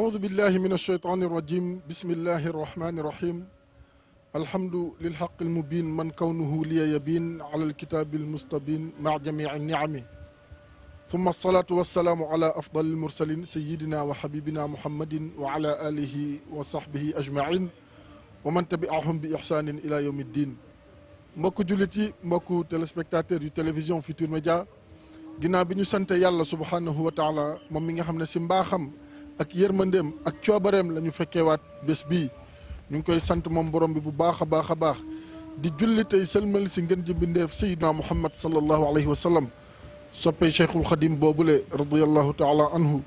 أعوذ بالله من الشيطان الرجيم بسم الله الرحمن الرحيم الحمد للحق المبين من كونه لي يبين على الكتاب المستبين مع جميع النعم ثم الصلاة والسلام على أفضل المرسلين سيدنا وحبيبنا محمد وعلى آله وصحبه أجمعين ومن تبعهم بإحسان إلى يوم الدين mbokku jullit yi mbokku téléspectateurs yu télévision Futurs Médias ginnaaw bi ñu sant yàlla subhanahu wa taala moom mi nga xam ne si mbaaxam ak yërmandeem ak coobareem la ñu fekkeewaat bés bii ñu ngi koy sant moom borom bi bu baax a baax a baax di julli tey sëlmal si ngën ji bindeef sayidna muhammad sallallahu alayhi wa sallam soppee cheikhul xadim boobule radiallahu taala anhu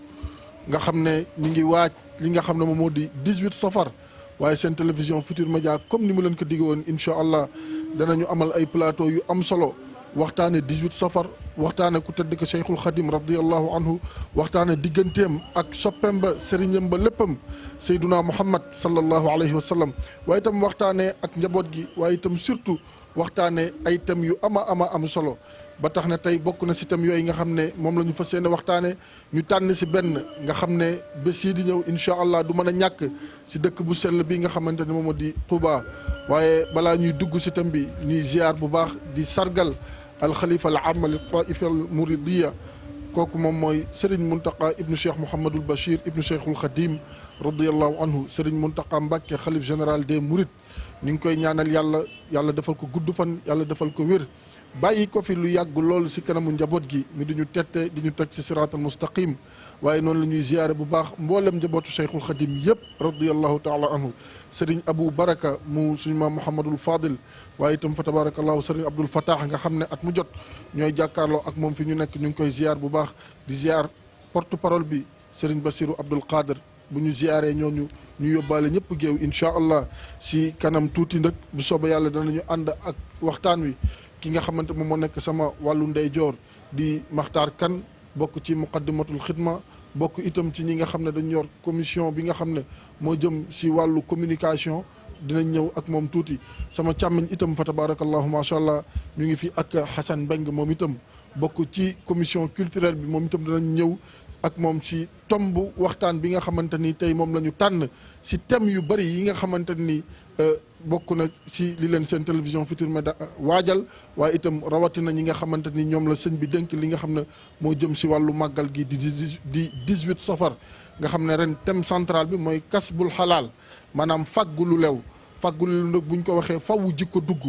nga xam ne ñu ngi waaj li nga xam ne moom moo di 18 safar waaye seen télévision Futurs Médias comme ni mu leen ko digge woon incha allah danañu amal ay plateau yu am solo waxtaane 18 safar waxtaane ku tëdd ko cheikhul xadim radiallahu anhu waxtaane digganteem ak soppeem ba sëriñam ba léppam sayduna muhammad sallallahu alayhi wa sallam waaye itam waxtaane ak njaboot gi waaye itam surtout waxtaane ay thèmes yu am solo ba tax na tey bokk na si thèmes yooyu nga xam ne moom la ñu fas yéene waxtaane ñu tànn si benn nga xam ne bés yi di ñëw incha allah du mën a ñàkk si dëkk bu sell bi nga xamante ne moom moo di Touba waaye balaa ñuy dugg si thème bi ñuy ziar bu baax di sargal alxalifa al aam li taifa al muridiya kooku moom mooy Serigne Mountakha ibnu Cheikh Mouhamadul Bachir ibnu Cheikhul Khadim radiallahu anhu Serigne Mountakha Mbacké xalif général des Mourides ñu ngi koy ñaanal yàlla defal ko gudd fan yàlla defal ko wér bàyyi ko fi lu yàgg lool si kanamu njaboot gi mi di ñu tette di ñu teg si siraatal mustaqim waaye noonu la ñuy ziyaare bu baax mboolem njabootu Cheikhul Khadim yëpp radiallahu taala anhu Serigne Abou Baraka mu suñu maam Mouhamadul Fadil waaye itam fa tabarakallahu Serigne Abdoul Fatah nga xam ne at mu jot ñooy jàkkaarloo ak moom fi ñu nekk ñu ngi koy ziyaar bu baax di ziyaar porte parole bi Serigne Bassirou Abdoul Qadir bu ñu ziyaaree ñooñu ñu yóbbaale ñëpp géew incha allah si kanam tuuti nag bu soobee yàlla danañu ànd ak waxtaan wi ki nga xamante moom moo nekk sama wàllu ndeyjoor di Maxtaar Kan bokk ci muqaddimatul xidma bokk itam ci ñi nga xam ne dañu yor commission bi nga xam ne moo jëm si wàllu communication dinañ ñëw ak moom tuuti sama càmmiñ itam fa tabarakallahu macha allah ñu ngi fi ak Hassan Mbeng moom itam bokk ci commission culturelle bi moom itam dinañ ñëw ak moom si tomb waxtaan bi nga xamante ni tey moom la ñu tànn si thème yu bëri yi nga xamante ni bokk na si li leen seen télévision Futurs Médias waajal waaye itam rawatina ñi nga xamante ni ñoom la sëñ bi dénk li nga xam ne moo jëm si wàllu màggal gi di 18 safar nga xam ne ren thème central bi mooy kasbul xalaal maanaam fàggu lu lew fàggu lu lew nag bu ñu ko waxee faw jikko dugg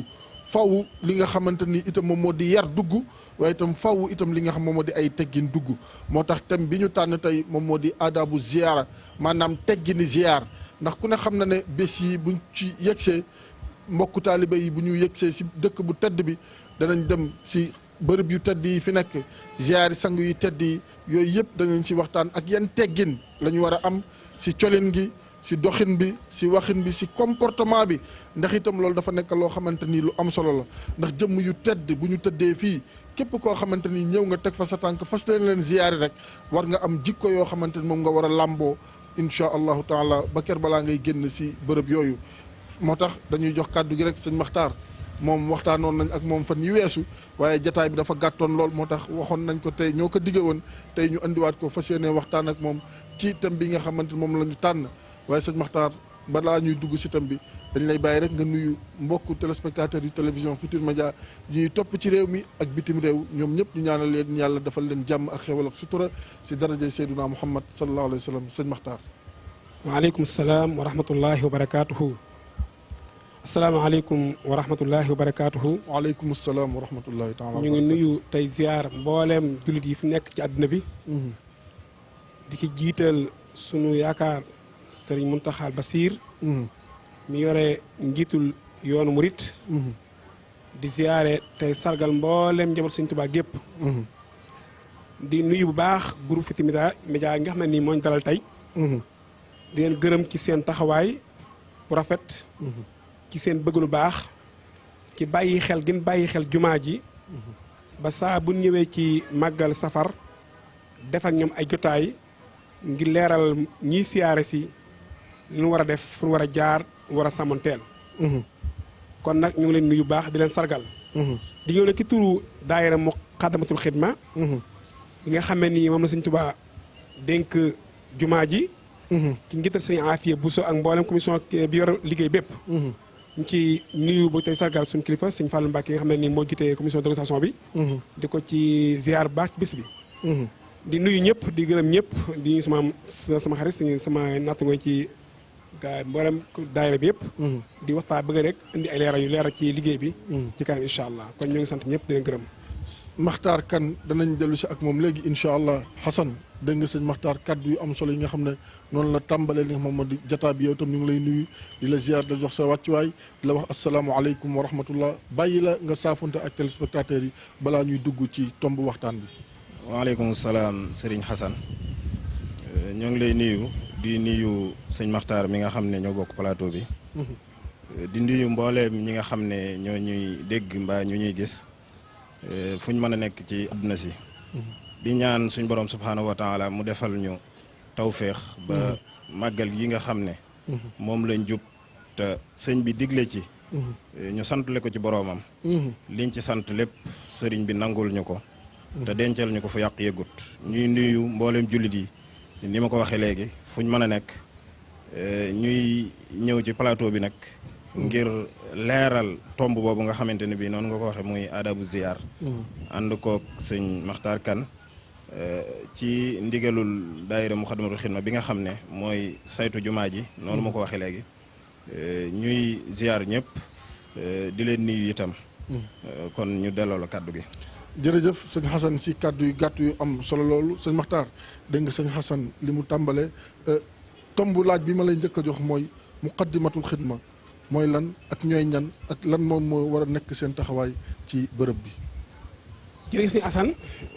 faw li nga xamante ni itam moom moo di yar dugg waaye itam faw itam li nga xam moom moo di ay teggin dugg moo tax thème bi ñu tànn tey moom moo di aadabu ziyaara maanaam teggini ziyaar ndax ku ne xam na ne bés yi buñ ci yegsee mbokku taaliba yi bu ñu yegsee si dëkk bu tedd bi danañ dem si bërëb yu tedd yi fi nekk ziyaari sang yu tedd yi yooyu yëpp danañ si waxtaan ak yan teggin la ñu war a am si colin gi si doxin bi si waxin bi si comportement bi ndax itam loolu dafa nekk loo xamante ni lu am solo la ndax jëmm yu tedd bu ñu tëddee fii képp koo xamante ni ñëw nga teg fa sa tànk fas leen ziyaari rek war nga am jikko yoo xamante ni moom nga war a làmboo incha allahu taala ba ker balaa ngay génn si bërëb yooyu moo tax dañuy jox kàddu gi rek sëñ Maxtaar moom waxtaanoon nañ ak moom fan yi weesu waaye jataay bi dafa gàttoon lool moo tax waxoon nañ ko tey ñoo ko digge woon tey ñu andiwaat ko fas yéene waxtaan ak moom ci thème bi nga xamante ni moom la ñu tànn waaye sëñ Maxtaar balaa ñuy dugg si thème bi dañ lay bàyyi rek nga nuyu mbokku téléspectateurs yu télévision Futurs Médias ñuy topp ci réew mi ak bitim réew ñoom ñëpp ñu ñaanal leen yàlla defal leen jàmm ak xewal ak sutura si daraja Seyduna Muhammad sallallahu alayhi wa sallam sëñ Maxtaar. waaleykum salaam wa rahmatullahi wa barakaatuhu. asalaamaaleykum wa rahmatullahi wa barakaatuhu. waaleykum salaam wa rahmatullahi taala. ñu ngi nuyu tey ziar mbooleem jullit yi fi nekk ci àdduna bi. di ki jiital sunu yaakaar Serigne Mountakha Bassir. mi yore njiitul yoonu murit di ziare tey sargal mboolem njaboot Sëñ Tuubaa gépp di nuyu bu baax groupe Futurs Médias nga xam ne nii mooñ dalal tey di leen gërëm ci seen taxawaay bu rafet ci seen bëgg lu baax ci bàyyi xel gën bàyyi xel jumaa ji ba saa bu ñëwee ci màggal safar def ak ñoom ay jotaay ngir leeral ñiy siyaare si lu ñu war a def fu ñu war a jaar war a sàmmanteel kon nag ñu ngi leen nuyu baax di leen sargal di ñëw ne ci turu daayira Muqaddamatul Xidma bi nga xamee ni moom la Sëñ Tuubaa dénk jumaa ji ci njiital sëriñ Afia Bousso ak mboolem commission bi yor liggéey bépp. ñu ci nuyu bu tey sargal suñu kilifa sëñ Fallou Mbacke nga xam ne nii moo jiite commission d'organisation bi. di ko ci ziar baax ci bis bi. di nuyu ñëpp di gërëm ñëpp di sama xarit sama nattangoo ci gaa mboolem daayira bi yëpp. di waxtaan bëgg rek indi ay leeral yu leeral ci liggéey bi. ci kanam incha allah kon ñu ngi sant ñëpp di leen gërëm. Makhtar Kane danañ dellu si ak moom léegi incha allah Xasan dégg nga sëñ Makhtar kaddu yu am solo yi nga xam ne noonu la tàmbalee li nga xam moom di jataa bi yow itam ñu ngi lay nuyu di la ziar da jox sa wàccuwaay di la wax asalaamualeykum wa rahmatullah bàyyi la nga saafonte ak téléspectateurs yi balaa ñuy dugg ci tomb waxtaan bi. waaleykum salaam Serigne Xasan ñoo ngi lay nuyu di nuyu sëñ Makhtar mi nga xam ne ñoo bokk plateau bi. di nuyu mbooleem ñi nga xam ne ñoo ñuy dégg mbaa ñu ñuy gis. fu ñu mën a nekk ci àdduna si di ñaan suñ borom subhaanahu wa taala mu defal ñu tawféex ba màggal yi nga xam ne moom lañ jub te sëñ bi digle ci ñu santale ko ci boroomam liñ ci sant lépp sëriñ bi nangul ñu ko te dencal ñu ko fu yàq yëgut ñuy nuyu mbooleem jullit yi ni ma ko waxee léegi fu ñu mën a nekk ñuy ñëw ci plateau bi nag ngir leeral tomb boobu nga xamante ne bii noonu nga ko waxee muy adabu ziar. ànd koog sëñ Makhtar Kane ci ndigalul daayira Muxaddamatul Xidma bi nga xam ne mooy saytu jumaa ji noonu ma ko waxee léegi ñuy ziar ñëpp di leen nuyu itam. kon ñu delloo la kaddu gi. jërëjëf sëñ Xasan si kaddu yu gàtt yu am solo loolu sëñ Makhtar dégg nga sëñ Xasan li mu tàmbalee tomb laaj bi ma lay njëkk a jox mooy Muxaddamatul Xidma mooy lan ak ñooy ñan ak lan moom moo war a nekk seen taxawaay ci bërëb bi. jërëjëf sëñ Assane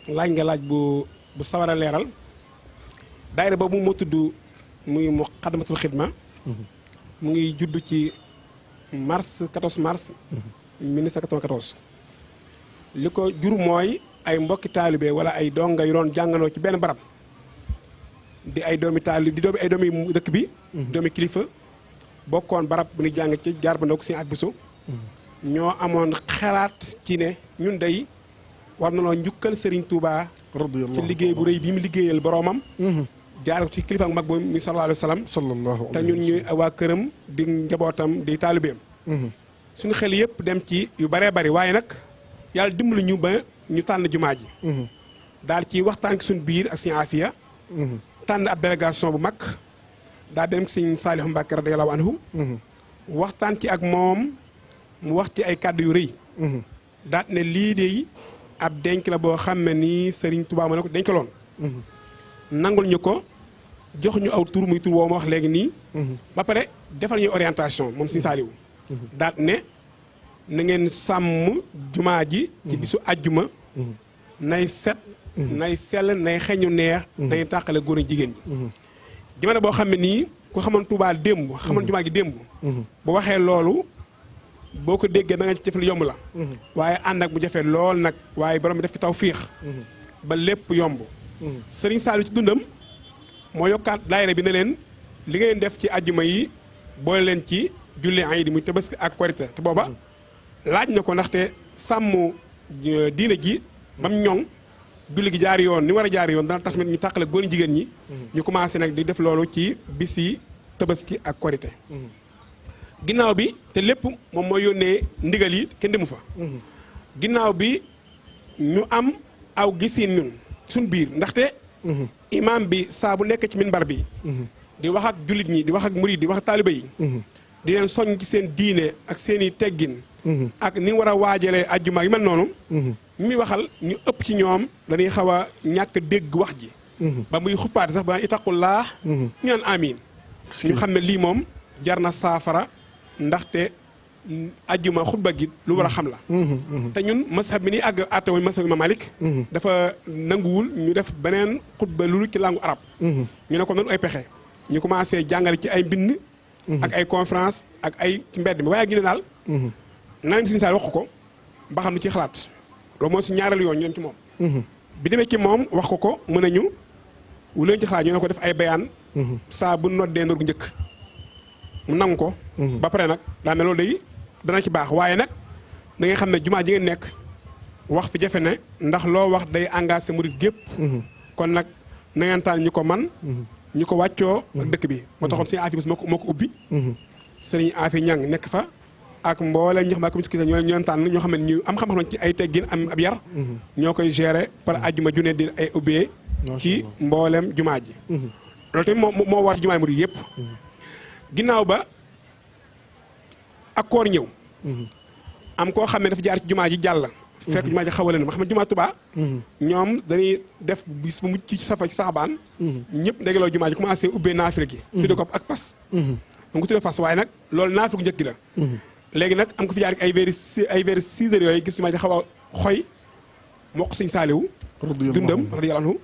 laaj nga laaj bu sawar a leeral daayira boobu moo tudd muy Muxaddamatul Xidma mu ngi judd ci 14 mars 1994 li ko jur mooy ay mbokki taalibe wala ay donga yu doon jàngandoo ci benn barab di ay doomi taalibe di ay doomi dëkk bi doomi kilifa bokkoon barab bu ñu jàng ci jaar ba ndok si ak bisu ñoo amoon xalaat ci ne ñun day war na loo njukkal Serigne Touba ci liggéey bu rëy bi mu liggéeyal boroomam jaar ci kilifa ak mag boobu mi sallallahu alayhi wa sallam te ñun ñuy waa këram di njabootam di taalibeem suñu xel yëpp dem ci yu baree bari waaye nag yàlla dimbali ñu ba ñu tànn jumaa ji daal ci waxtaan ci suñu biir ak suñu Afia tànn ab délégation bu mag daa dem sëñ Saalihu Mbàkke radiyallaahu anhu waxtaan ci ak moom mu wax ci ay kàddu yu rëy daat ne lii de ab denc la boo xam ne nii Sëriñ Tuubaa ma ne ko dencaloon nangul ñu ko jox ñu aw tur muy tur woo ma wax léegi nii ba pare defal ñu orientation moom sëñ Saalihu daat ne na ngeen sàmm jumaa ji ci bisu àjjuma nay set nay sell nay xeñu neex nay tàqale góor ak jigéen ñi jamono boo xam ne nii ku xamoon Tuubaa démb xamoon jumaa gi démb bu waxee loolu boo ko déggee da nga ci jëfal yomb la waaye ànd ak mu jafe lool nag waaye borom bi def ci tawfiix ba lépp yomb Sëriñ Saliou ci dundam moo yokkaat daayira bi ne leen li ngeen def ci àjjuma yi boole leen ci julli ayid muy tabaski ak korite te booba laaj na ko ndaxte sàmm diine ji bam ñoŋ julli gi jaar yoon ni war a jaar yoon dana tax ñu tàqale góor jigéen ñi ñu commencé nag di def loolu ci bis yi tabaski ak korite ginnaaw bi te lépp moom mooy yónnee ndigal yi kenn demu fa ginnaaw bi ñu am aw gisin ñun suñ biir ndaxte imaam bi saa bu nekk ci minbar bi di wax ak jullit ñi di wax ak murid di wax ak taaliba yi di leen soññ ci seen diine ak seen i teggin ak ni war a waajalee ajjuma yu mel noonu ñu muy waxal ñu ëpp ci ñoom dañuy xaw a ñàkk dégg wax ji ba muy xuppaati sax ba itaqullah ñu naan amiin ñu xam ne lii moom jar na saafara ndaxte ajjuma xutba gi lu war a xam la te ñun mazhab bi ni àgg àtte woon mazhab Imam Malik dafa nanguwul ñu def beneen xutba lu ci langue arab ñu ne ko noonu ay pexe ñu commencé jàngale ci ay mbind ak ay conférence ak ay ci mbedd mi waaye gi ne daal naan Sëriñ Saaliw wax ko ba xam lu ci xalaat loolu mooy si ñaareelu yoon ñu dem ci moom bi demee ci moom wax ko mën nañu wu leen ci xalaat ñu ne ko def ay bayaan saa bu noddee ndoor gu njëkk mu nangu ko ba pare nag daa ne loolu day dana ci baax waaye nag da ngay xam ne jumaa ji ngeen nekk wax fi jafe ne ndax loo wax day engagé murit gépp kon nag na ngeen tànn ñu ko man ñu ko wàccoo ak dëkk bi moo taxoon sëñ Afi Bousso moo ko ubbi sëriñ Afi Ñang nekk fa ak mboolem ñoo xam ne comité ñoo leen tànn ñoo xam ne ñu am xam-xam ci ay teggin am ab yar ñoo koy gérer par ajjuma junne di ay ubbee ci mboolem jumaa ji loolu tamit moo war ci jumaa murid yëpp ginnaaw ba ak koor ñëw am koo xam ne dafa jaar ci jumaa ji jàll fekk jumaa ji xaw a leen ma xam ne jumaa Tuubaa ñoom dañuy def bis bu mujj ci safa ci saxabaan ñëpp ndegeloo jumaa ji commencé ubbee naafila gi tudde ko ak pas am ko tudde fas waaye nag loolu naafila gu njëkk gi la léegi nag am ko fi jaar ay vers 6 heures yooyu gis jumaa ji xaw a xoy moo ko sëñ Saaliwu dundam radiyallaahu anhu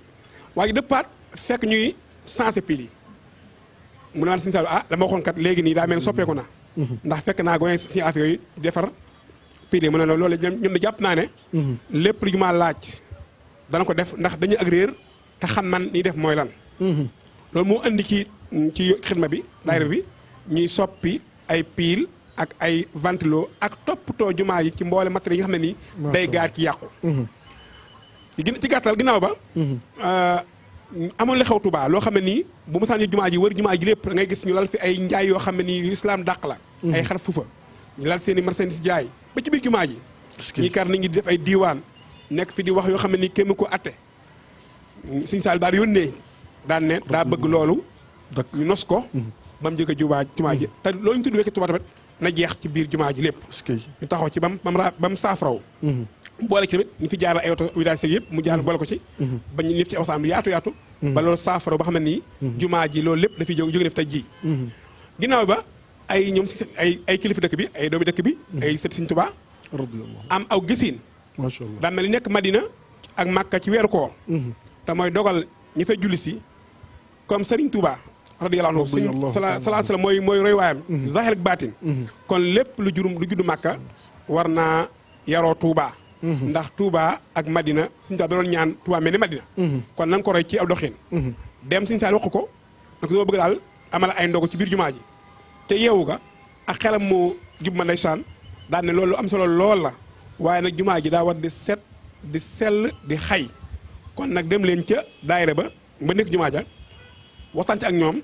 waaye dëppaat fekk ñuy sensé pile yi mu ne waan sëñ Saaliwu la ma waxoon kat léegi nii daa mel soppeeku na ndax fekk naa gone suñu affaire yooyu defar pile yi mu ne loolu ñoom de jàpp naa ne lépp lu jumaa laaj dana ko def ndax dañu ak réer te xam man ni def mooy lan loolu moo indi ci xidma bi daayira bi ñuy soppi ay pile ak ay ventilo ak toppatoo jumaa yi ci mboole matériel yi nga xam ne nii day gaar ci yàqu ci gàttal ginnaaw ba amoon la xew Tuubaa loo xam ne nii bu mosaan ñu jumaa ji wër jumaa ji lépp da ngay gis ñu lal fi ay njaay yoo xam ne nii islam dàq la ay xar fufa ñu lal seen i marchandise jaay ba ci biir jumaa ji ñi kar nit ñi di def ay diiwaan nekk fi di wax yoo xam ne nii kenn ko atte Sëñ Saaliw daal yónnee daan ne daa bëgg loolu ñu nos ko ba mu jóge jumaa ji te loolu ñu tudd Wekki Tuubaa tamit na jeex ci biir jumaa ji lépp ñu taxaw ci ba mu saafaraw boole ci tamit ñu fi jaaral ay oto village yëpp mu jaar boole ko ci ba ñu def ci waxtaan bi yaatu ba loolu saafaraw ba xam ne nii jumaa ji loolu lépp dafiy jóge def tey ji ginnaaw ba ay ñoom si ay kilifa dëkk bi ay doomi dëkk bi ay sët Sëñ Tuubaa am aw gisiin macha allah daa mel ni nekk Madina ak Makka ci weeru koor te mooy dogal ñi fay julli si comme Sëriñ Tuubaa radiyallaahu anhu salaa salaam mooy roy waayam zahir ak baatin kon lépp lu juddu Makka war naa yaroo Tuubaa ndax Touba ak Madina Sëñ Tuubaa doon ñaan Touba mel ni Madina kon na nga ko roy ci aw doxin dem Sëñ Saaliw wax ko nag dama bëgg daal amal ay ndogu ci biir jumaa ji te yeewu ga ak xelam mu jub ma ndeysaan daan ne loolu am solo lool la waaye nag jumaa ji daa war di set di sell di xay kon nag dem leen ca daayira ba nekk jumaa ja waxtaan ci ak ñoom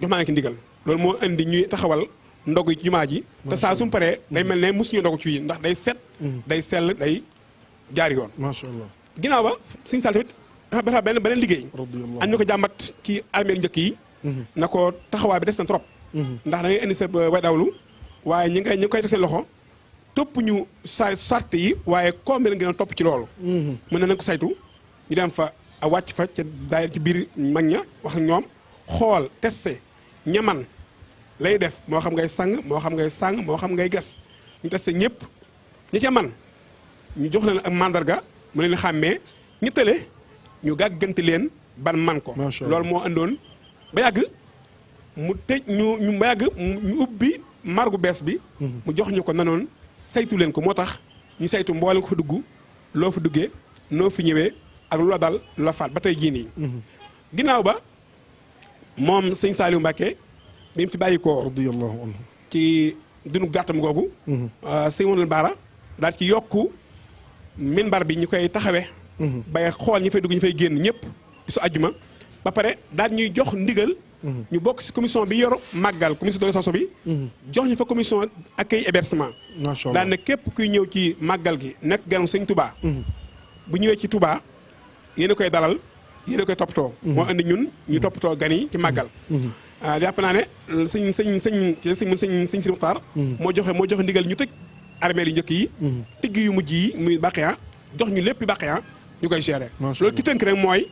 jox maa ngi ki ndigal loolu moo indi ñuy taxawal ndogu yi ci jumaa ji te saa su mu paree day mel ne mosuñu ndogu ci fii ndax day set day sell day jaari yoon macha allah ginnaaw ba Sëñ Saaliw tamit dafa beneen liggéey añ ñu ko jàmbat ci armeel njëkk yi na ko taxawaay bi des na trop ndax da ngay indi sa way dawlu waaye ñi ngi koy teg seen loxo topp ñu sart yi waaye combien la ngeen a topp ci loolu mën na nañ ko saytu ñu dem fa a wàcc fa ca daay ci biir mag ña wax ak ñoom xool testé ñaman lay def moo xam ngay sang moo xam ngay gas ñu testé ñëpp ñi ca man ñu jox leen ak mandarga mu leen xàmmee ñu tële ñu gàggante leen ban man ko loolu moo andoon ba yàgg mu tëj ñu ba yàgg ñu ubbi margu bees bi mu jox ñu ko nanoon saytu leen ko moo tax ñu saytu mboole ko fa dugg loo fa duggee noo fi ñëwee ak lu la dal lu la faat ba tey jii nii ginnaaw ba moom Sëñ Saaliw Mbàkke bi mu fi bàyyi ko radiyallaahu anhu ci dunu gàttam googu sëñ Modu Baara daal ci yokku minbar bi ñu koy taxawee bay xool ñi fay dugg ñu fay génn ñëpp bisu àjjuma ba pare daal ñuy jox ndigal ñu bokk ci commission bi yor màggal commission d'organisation bi jox ñu fa commission accueil hébergement daal ne képp kuy ñëw ci màggal gi nekk ganam Sëñ Touba bu ñëwee ci Touba yéen a koy dalal yéen a koy toppatoo moo indi ñun ñu toppatoo gan yi ci màggal jàpp naa ne sëñ Sidi Muxtaar moo joxe ndigal ñu tëj armée yu njëkk yi tigg yu mujj yi muy Baqiya jox ñu lépp Baqiya ñu koy gérer loolu ki tënk rek mooy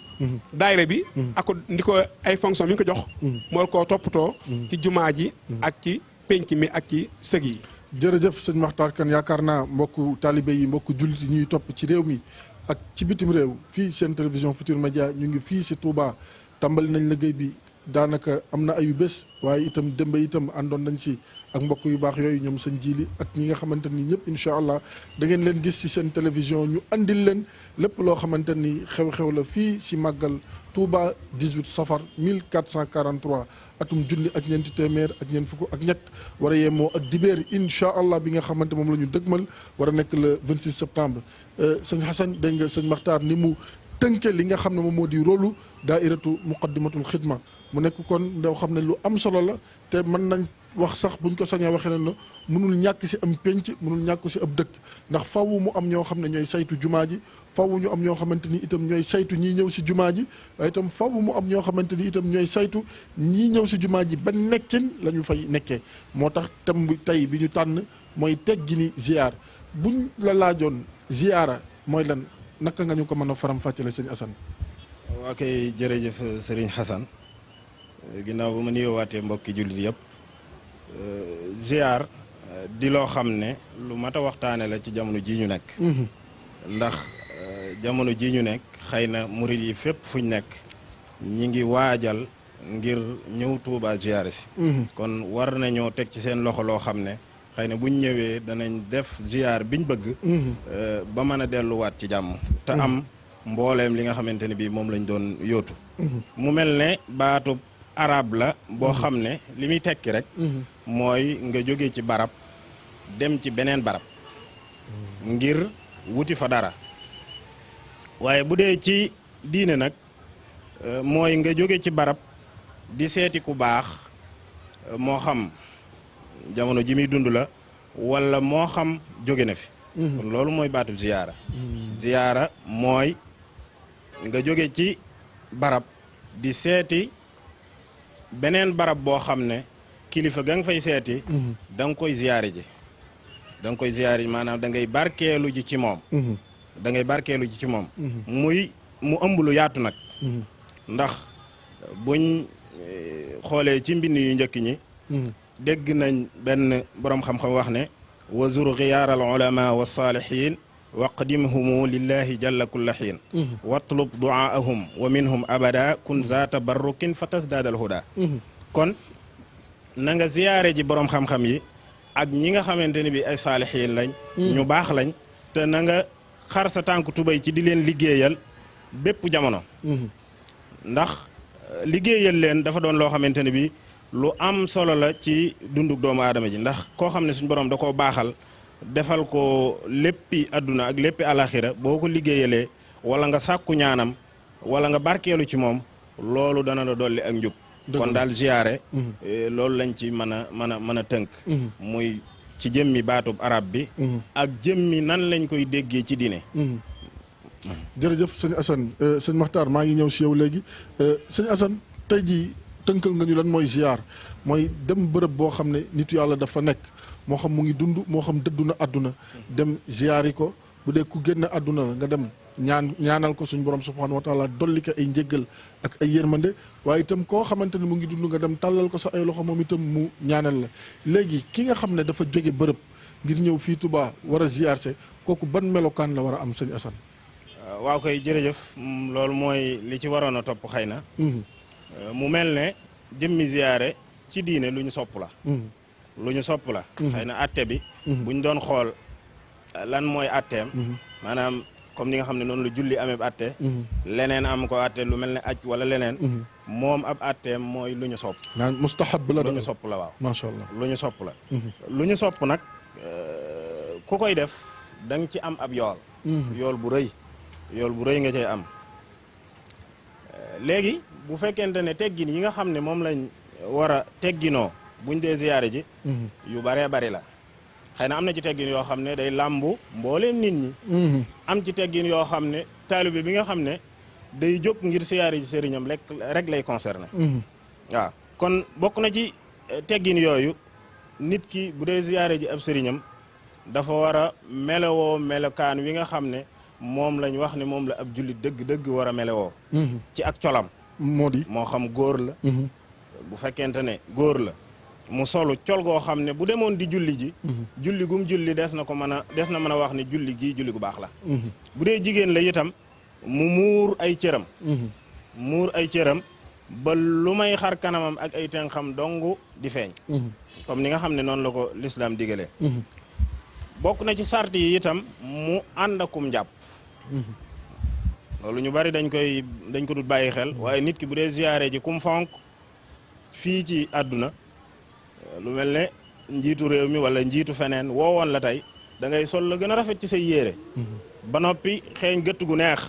daayira bi ak ndi ko ay fonction mi ngi ko jox moo ko toppatoo ci jumaa ji ak ci penc mi ak ci sëg yi jërëjëf sëñ Makhtar Kane yaakaar naa mbokku taalibe yi mbokku jullit yi ñuy topp ci réew mi ak ci bitim réew fii seen télévision Futurs Médias ñu ngi fii si Touba tàmbali nañ liggéey bi daanaka am na ayu bés waaye itam démb itam àndoon nañ si ak mbokk yu baax yooyu ñoom sëñ Jili ak ñi nga xamante ni ñëpp incha allah da ngeen leen gis si seen télévision ñu andil leen lépp loo xamante ni xew-xew la fii si màggal Touba 18 safar 1443 atum junni ak ñeenti téeméer ak ñeent fukk ak ñett war a yemoo ak dibéer incha allah bi nga xamante moom la ñu dëgmal war a nekk le 26 septembre sëñ Xasan dégg nga sëñ Makhtar ni mu tënke li nga xam ne moom moo di rôlu daairatu muqaddimatul xidma mu nekk kon loo xam ne lu am solo la te mën nañ wax sax buñ ko sañee waxee ne mënul ñàkk si am penc mënul ñàkk si ab dëkk ndax faw mu am ñoo xam ne ñooy saytu jumaa ji faw ñu am ñoo xamante ni itam ñooy saytu ñii ñëw si jumaa ji waaye itam faw mu am ñoo xamante ni itam ñooy saytu ñii ñëw si jumaa ji ba nekkin la ñu fay nekkee moo tax tam tey bi ñu tànn mooy teggini ziar buñ la laajoon ziara mooy lan naka nga ñu ko mën a faram-fàccale sëñ Assane. waa kay jërëjëf Serigne Hassan ginnaaw ba ma nuyoowaatee mbokki jullit yëpp ziar di loo xam ne lu mat a waxtaane la ci jamono ji ñu nekk. ndax jamono ji ñu nekk xëy na murid yi fépp fuñ nekk ñi ngi waajal ngir ñëw Tuubaa ziar si. kon war nañoo teg ci seen loxo loo xam ne xëy na buñ ñëwee danañ def ziar biñ bëgg. ba mën a delluwaat ci jàmm. te am mbooleem li nga xamante ne bii moom lañ doon yóotu. mu mel ne baatub arab la boo xam ne li muy tekki rek. mooy nga jóge ci barab dem ci beneen barab. ngir wuti fa dara. waaye bu dee ci diine nag mooy nga jóge ci barab di seeti ku baax moo xam jamono ji muy dund la wala moo xam jóge na fi. kon loolu mooy baatub ziyaara. ziyaara mooy nga jóge ci barab di seeti beneen barab boo xam ne kilifa ga nga fay seeti. da nga koy ziyaare ji. da nga koy ziyaare ji maanaam da ngay barkeelu ji ci moom. da ngay barkeelu ji ci moom. mu ëmb lu yaatu nag. ndax buñ xoolee ci mbind yu njëkk ñi. dégg nañ benn boroom xam-xam wax ne wazur xiyaar al ulama wa saalihin waqdimhumu lillahi jalla kulla xiin watlub duaahum wa minhum abada kun za tabarrukin fa tasdaadal huda kon na nga ziyaare ji boroom xam-xam yi ak ñi nga xamante ne bi ay saalihin lañ ñu baax lañ te na nga xar sa tànk tubay ci di leen liggéeyal bépp jamono ndax liggéeyal leen dafa doon loo xamante ne bi lu am solo la ci dunduk doomu aadama ji ndax koo xam ne suñu borom da koo baaxal defal ko léppi adduna ak léppi alaxira boo ko liggéeyalee wala nga sàkku ñaanam wala nga barkeelu ci moom loolu dana la dolli ak njub kon daal ziyaare loolu lañ ci mën a tënk muy ci jëmmi baatub arab bi ak jëmmi nan lañ koy déggee ci diine jërëjëf sëñ Assane sëñ Makhtar maa ngi ñëw si yow léegi sëñ Assane tey jii tënkal nga ñu lan mooy ziar mooy dem bërëb boo xam ne nitu yàlla dafa nekk moo xam mu ngi dund moo xam dëddu na àdduna dem ziari ko bu dee ku génn àdduna la nga dem ñaanal ko suñu borom subhanahu wa taala dolli ko ay njéggal ak ay yërmande waaye itam koo xamante ne mu ngi dund nga dem tàllal ko sa ay loxo moom itam mu ñaanal la léegi ki nga xam ne dafa jóge bërëb ngir ñëw fii Touba war a ziar se kooku ban melokaan la war a am sëñ Assane. waaw koy jërëjëf loolu mooy li ci waroon a topp xëy na mu mel ne jëmmi ziyaare ci diine lu ñu sopp la lu ñu sopp la xëy na atte bi buñ doon xool lan mooy atteem maanaam comme ni nga xam ne noonu la julli amee ab atte leneen am ko atte lu mel ne aj wala leneen moom ab atteem mooy lu ñu sopp naan mustahab la lu ñu sopp la waaw macha allah lu ñu sopp la lu ñu sopp nag ku koy def da nga ci am ab yool bu rëy nga cay am léegi bu fekkente ne teggin yi nga xam ne moom lañ war a tegginoo buñ dee ziyaare ji yu baree bari la xëy na am na ci teggin yoo xam ne day làmbu mbooleem nit ñi am ci teggin yoo xam ne taalibe bi nga xam ne day jóg ngir ziyaare ji sëriñam rek lay concerné waaw kon bokk na ci teggin yooyu nit ki bu dee ziyaare ji ab sëriñam dafa war a melowoo melokaan wi nga xam ne moom lañ wax ne moom la ab jullit dëgg-dëgg war a melewoo ci ak colam moo xam góor la bu fekkente ne góor la mu solu col goo xam ne bu demoon di julli ji julli gum julli des na mën a wax ne julli gii julli gu baax la bu dee jigéen la itam mu muur ay cëram ba lu may xar kanamam ak ay tenxam dong di feeñ comme ni nga xam ne noonu la ko lislaam digalee bokk na ci sart yi itam mu ànd akum njàpp loolu ñu bari dañ ko dut bàyyi xel waaye nit ki bu dee ziyaare ji kum fonk fii ci àdduna lu mel ne njiitu réew mi wala njiitu feneen woowoon la tey da ngay sol la gën a rafet ci say yére ba noppi xeeñ gëtt gu neex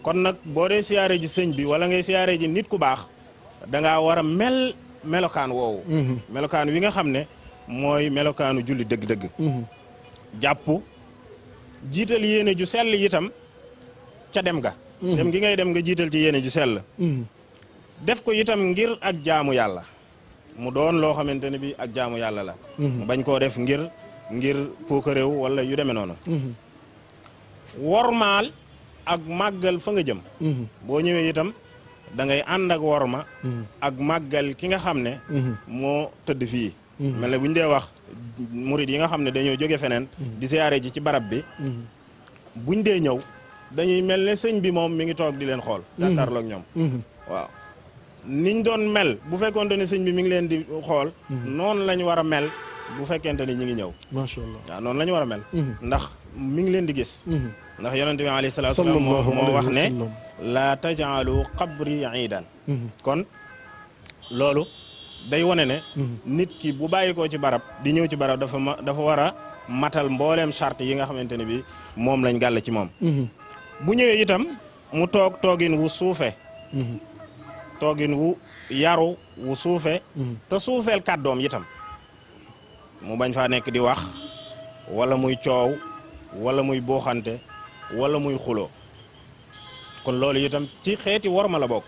kon nag boo dee siyaare ji sëñ bi wala ngay siyaare ji nit ku baax da ngaa war a melokaan woowu melokaan wi nga xam ne mooy melokaanu julli dëgg-dëgg jàpp jiital yéene ju sell itam ca dem ga dem gi ngay dem nga jiital ci yéene ju sell def ko itam ngir ak jaamu yàlla mu doon loo xamante ne bi ak jaamu yàlla la mu bañ koo def ngir puukaréew wala yu demee noonu wormaal ak màggal fa nga jëm boo ñëwee itam da ngay ànd ak worma ak màggal ki nga xam ne moo tëdd fii mel ne bu ñu dee wax murid yi nga xam ne dañoo jóge feneen di siyaare ji ci barab bi buñ dee ñëw dañuy mel ne sëñ bi moom mi ngi toog di leen xool jàkkaarloog ñoom waaw niñ doon mel bu fekkonte ne sëñ bi mi ngi leen di xool noonu lañ war a mel bu fekkente ni ñi ngi ñëw macha allah waaw noonu la ñu war a mel ndax mi ngi leen di gis ndax yonente bi alayhi salaatu salaam moo wax ne laa tajaalu qabri iidan kon loolu day wone ne nit ki bu bàyyi koo ci barab di ñëw ci barab dafa war a matal mbooleem charte yi nga xamante ne bi moom lañ gàll ci moom bu ñëwee itam mu toogin wu suufe toogin wu yaru wu suufe te suufeel kàddoom itam mu bañ faa nekk di wax wala muy coow wala muy booxante wala muy xuloo kon loolu itam ci xeeti worma la bokk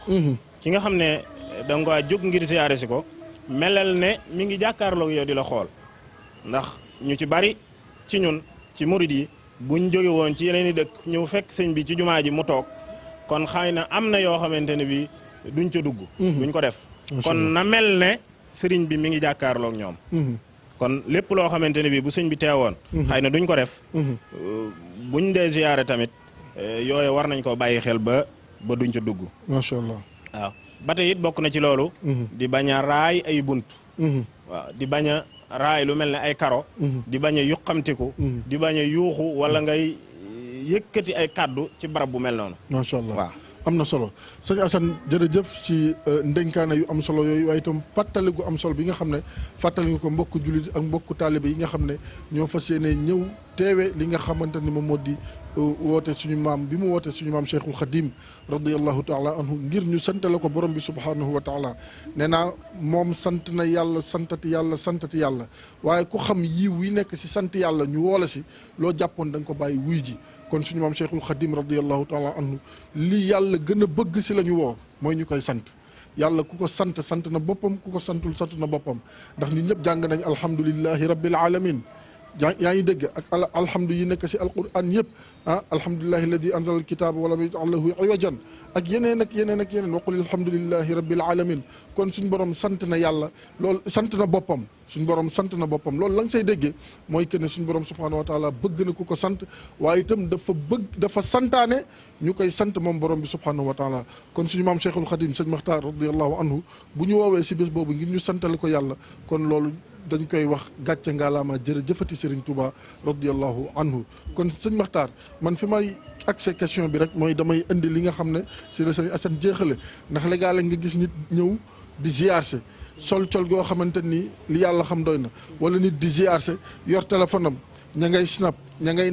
ki nga xam ne da nga jóg ngir siyaare si ko melal ne mi ngi jàkkaarloog yow di la xool ndax ñu ci bari ci ñun ci murid yi buñ jóge woon ci yeneen i dëkk ñëw fekk sëñ bi ci jumaa ji mu toog kon xëy na am na yoo xamante ne bi duñ ca dugg duñ ko def kon na mel ne sëriñ bi mi ngi jàkkaarloog ñoom kon lépp loo xamante ne bi bu sëñ bi teewoon xëy na duñ ko def buñ dee ziyaare tamit yooyu war nañ ko bàyyi xel ba duñ ca dugg macha allah waaw ba tey it bokk na ci loolu di bañ a raay ay bunt waaw di bañ a raay lu mel ne ay karo di bañ a yuqamtiku di bañ a yuuxu wala ngay yëkkati ay kàddu ci barab bu mel noonu macha allah waaw am na solo sëñ Assane jërëjëf ci ndenkaane yu am solo yooyu waaye itam fàttali gu am solo bi nga xam ne fàttali nga ko mbokku jullit ak mbokku taalibe yi nga xam ne ñoo fas yéene ñëw teewe li nga xamante ni moom moo di woote suñu maam bi mu woote suñu maam Cheikhul Khadim radiyallahu taala anhu ngir ñu santale ko borom bi subhanahu wa taala nee naa moom sant na yàlla santati yàlla waaye ku xam yiw yi nekk si sant yàlla ñu woola si loo jàppoon da nga ko bàyyi wuy ji kon suñu maam Cheikhul Khadim radiyallahu taala anhu li yàlla gën a bëgg si la ñu woo mooy ñu koy sant yàlla ku ko sant na boppam ku ko santul sant na boppam ndax ñun ñëpp jàng nañ alhamdulillahi rabbil alamin yaa ngi dégg ak alhamdu yi nekk si alquran yëpp alhamdulillahi alladi anzala alkitaba walam yaj'al lahu iwajan ak yeneen wa qul alhamdulillahi rabbil alamin kon suñ borom sant na yàlla loolu sant na boppam suñ borom sant na boppam loolu la nga say déggee mooy que ne suñ borom subhanahu wa taala bëgg na ku ko sant waaye itam dafa santaane ñu koy sant moom borom bi subhanahu wa taala kon suñu maam Cheikhul Khadim sëñ Maxtaar radiyallahu anhu bu ñu woowee si bés boobu ngir ñu santale ko yàlla kon loolu dañ koy wax gàcce ngaalaama jërëjëfati Serigne Touba radiyallahu anhu kon sëñ Maxtaar man fi may accès question bi rek mooy damay indi li nga xam ne si la Serigne Assane jeexale ndax léeg-léeg nga gis nit ñëw di ziarse sol col goo xamante ni li yàlla xam doy na wala nit di ziarse yor téléphone am ña ngay snap ña ngay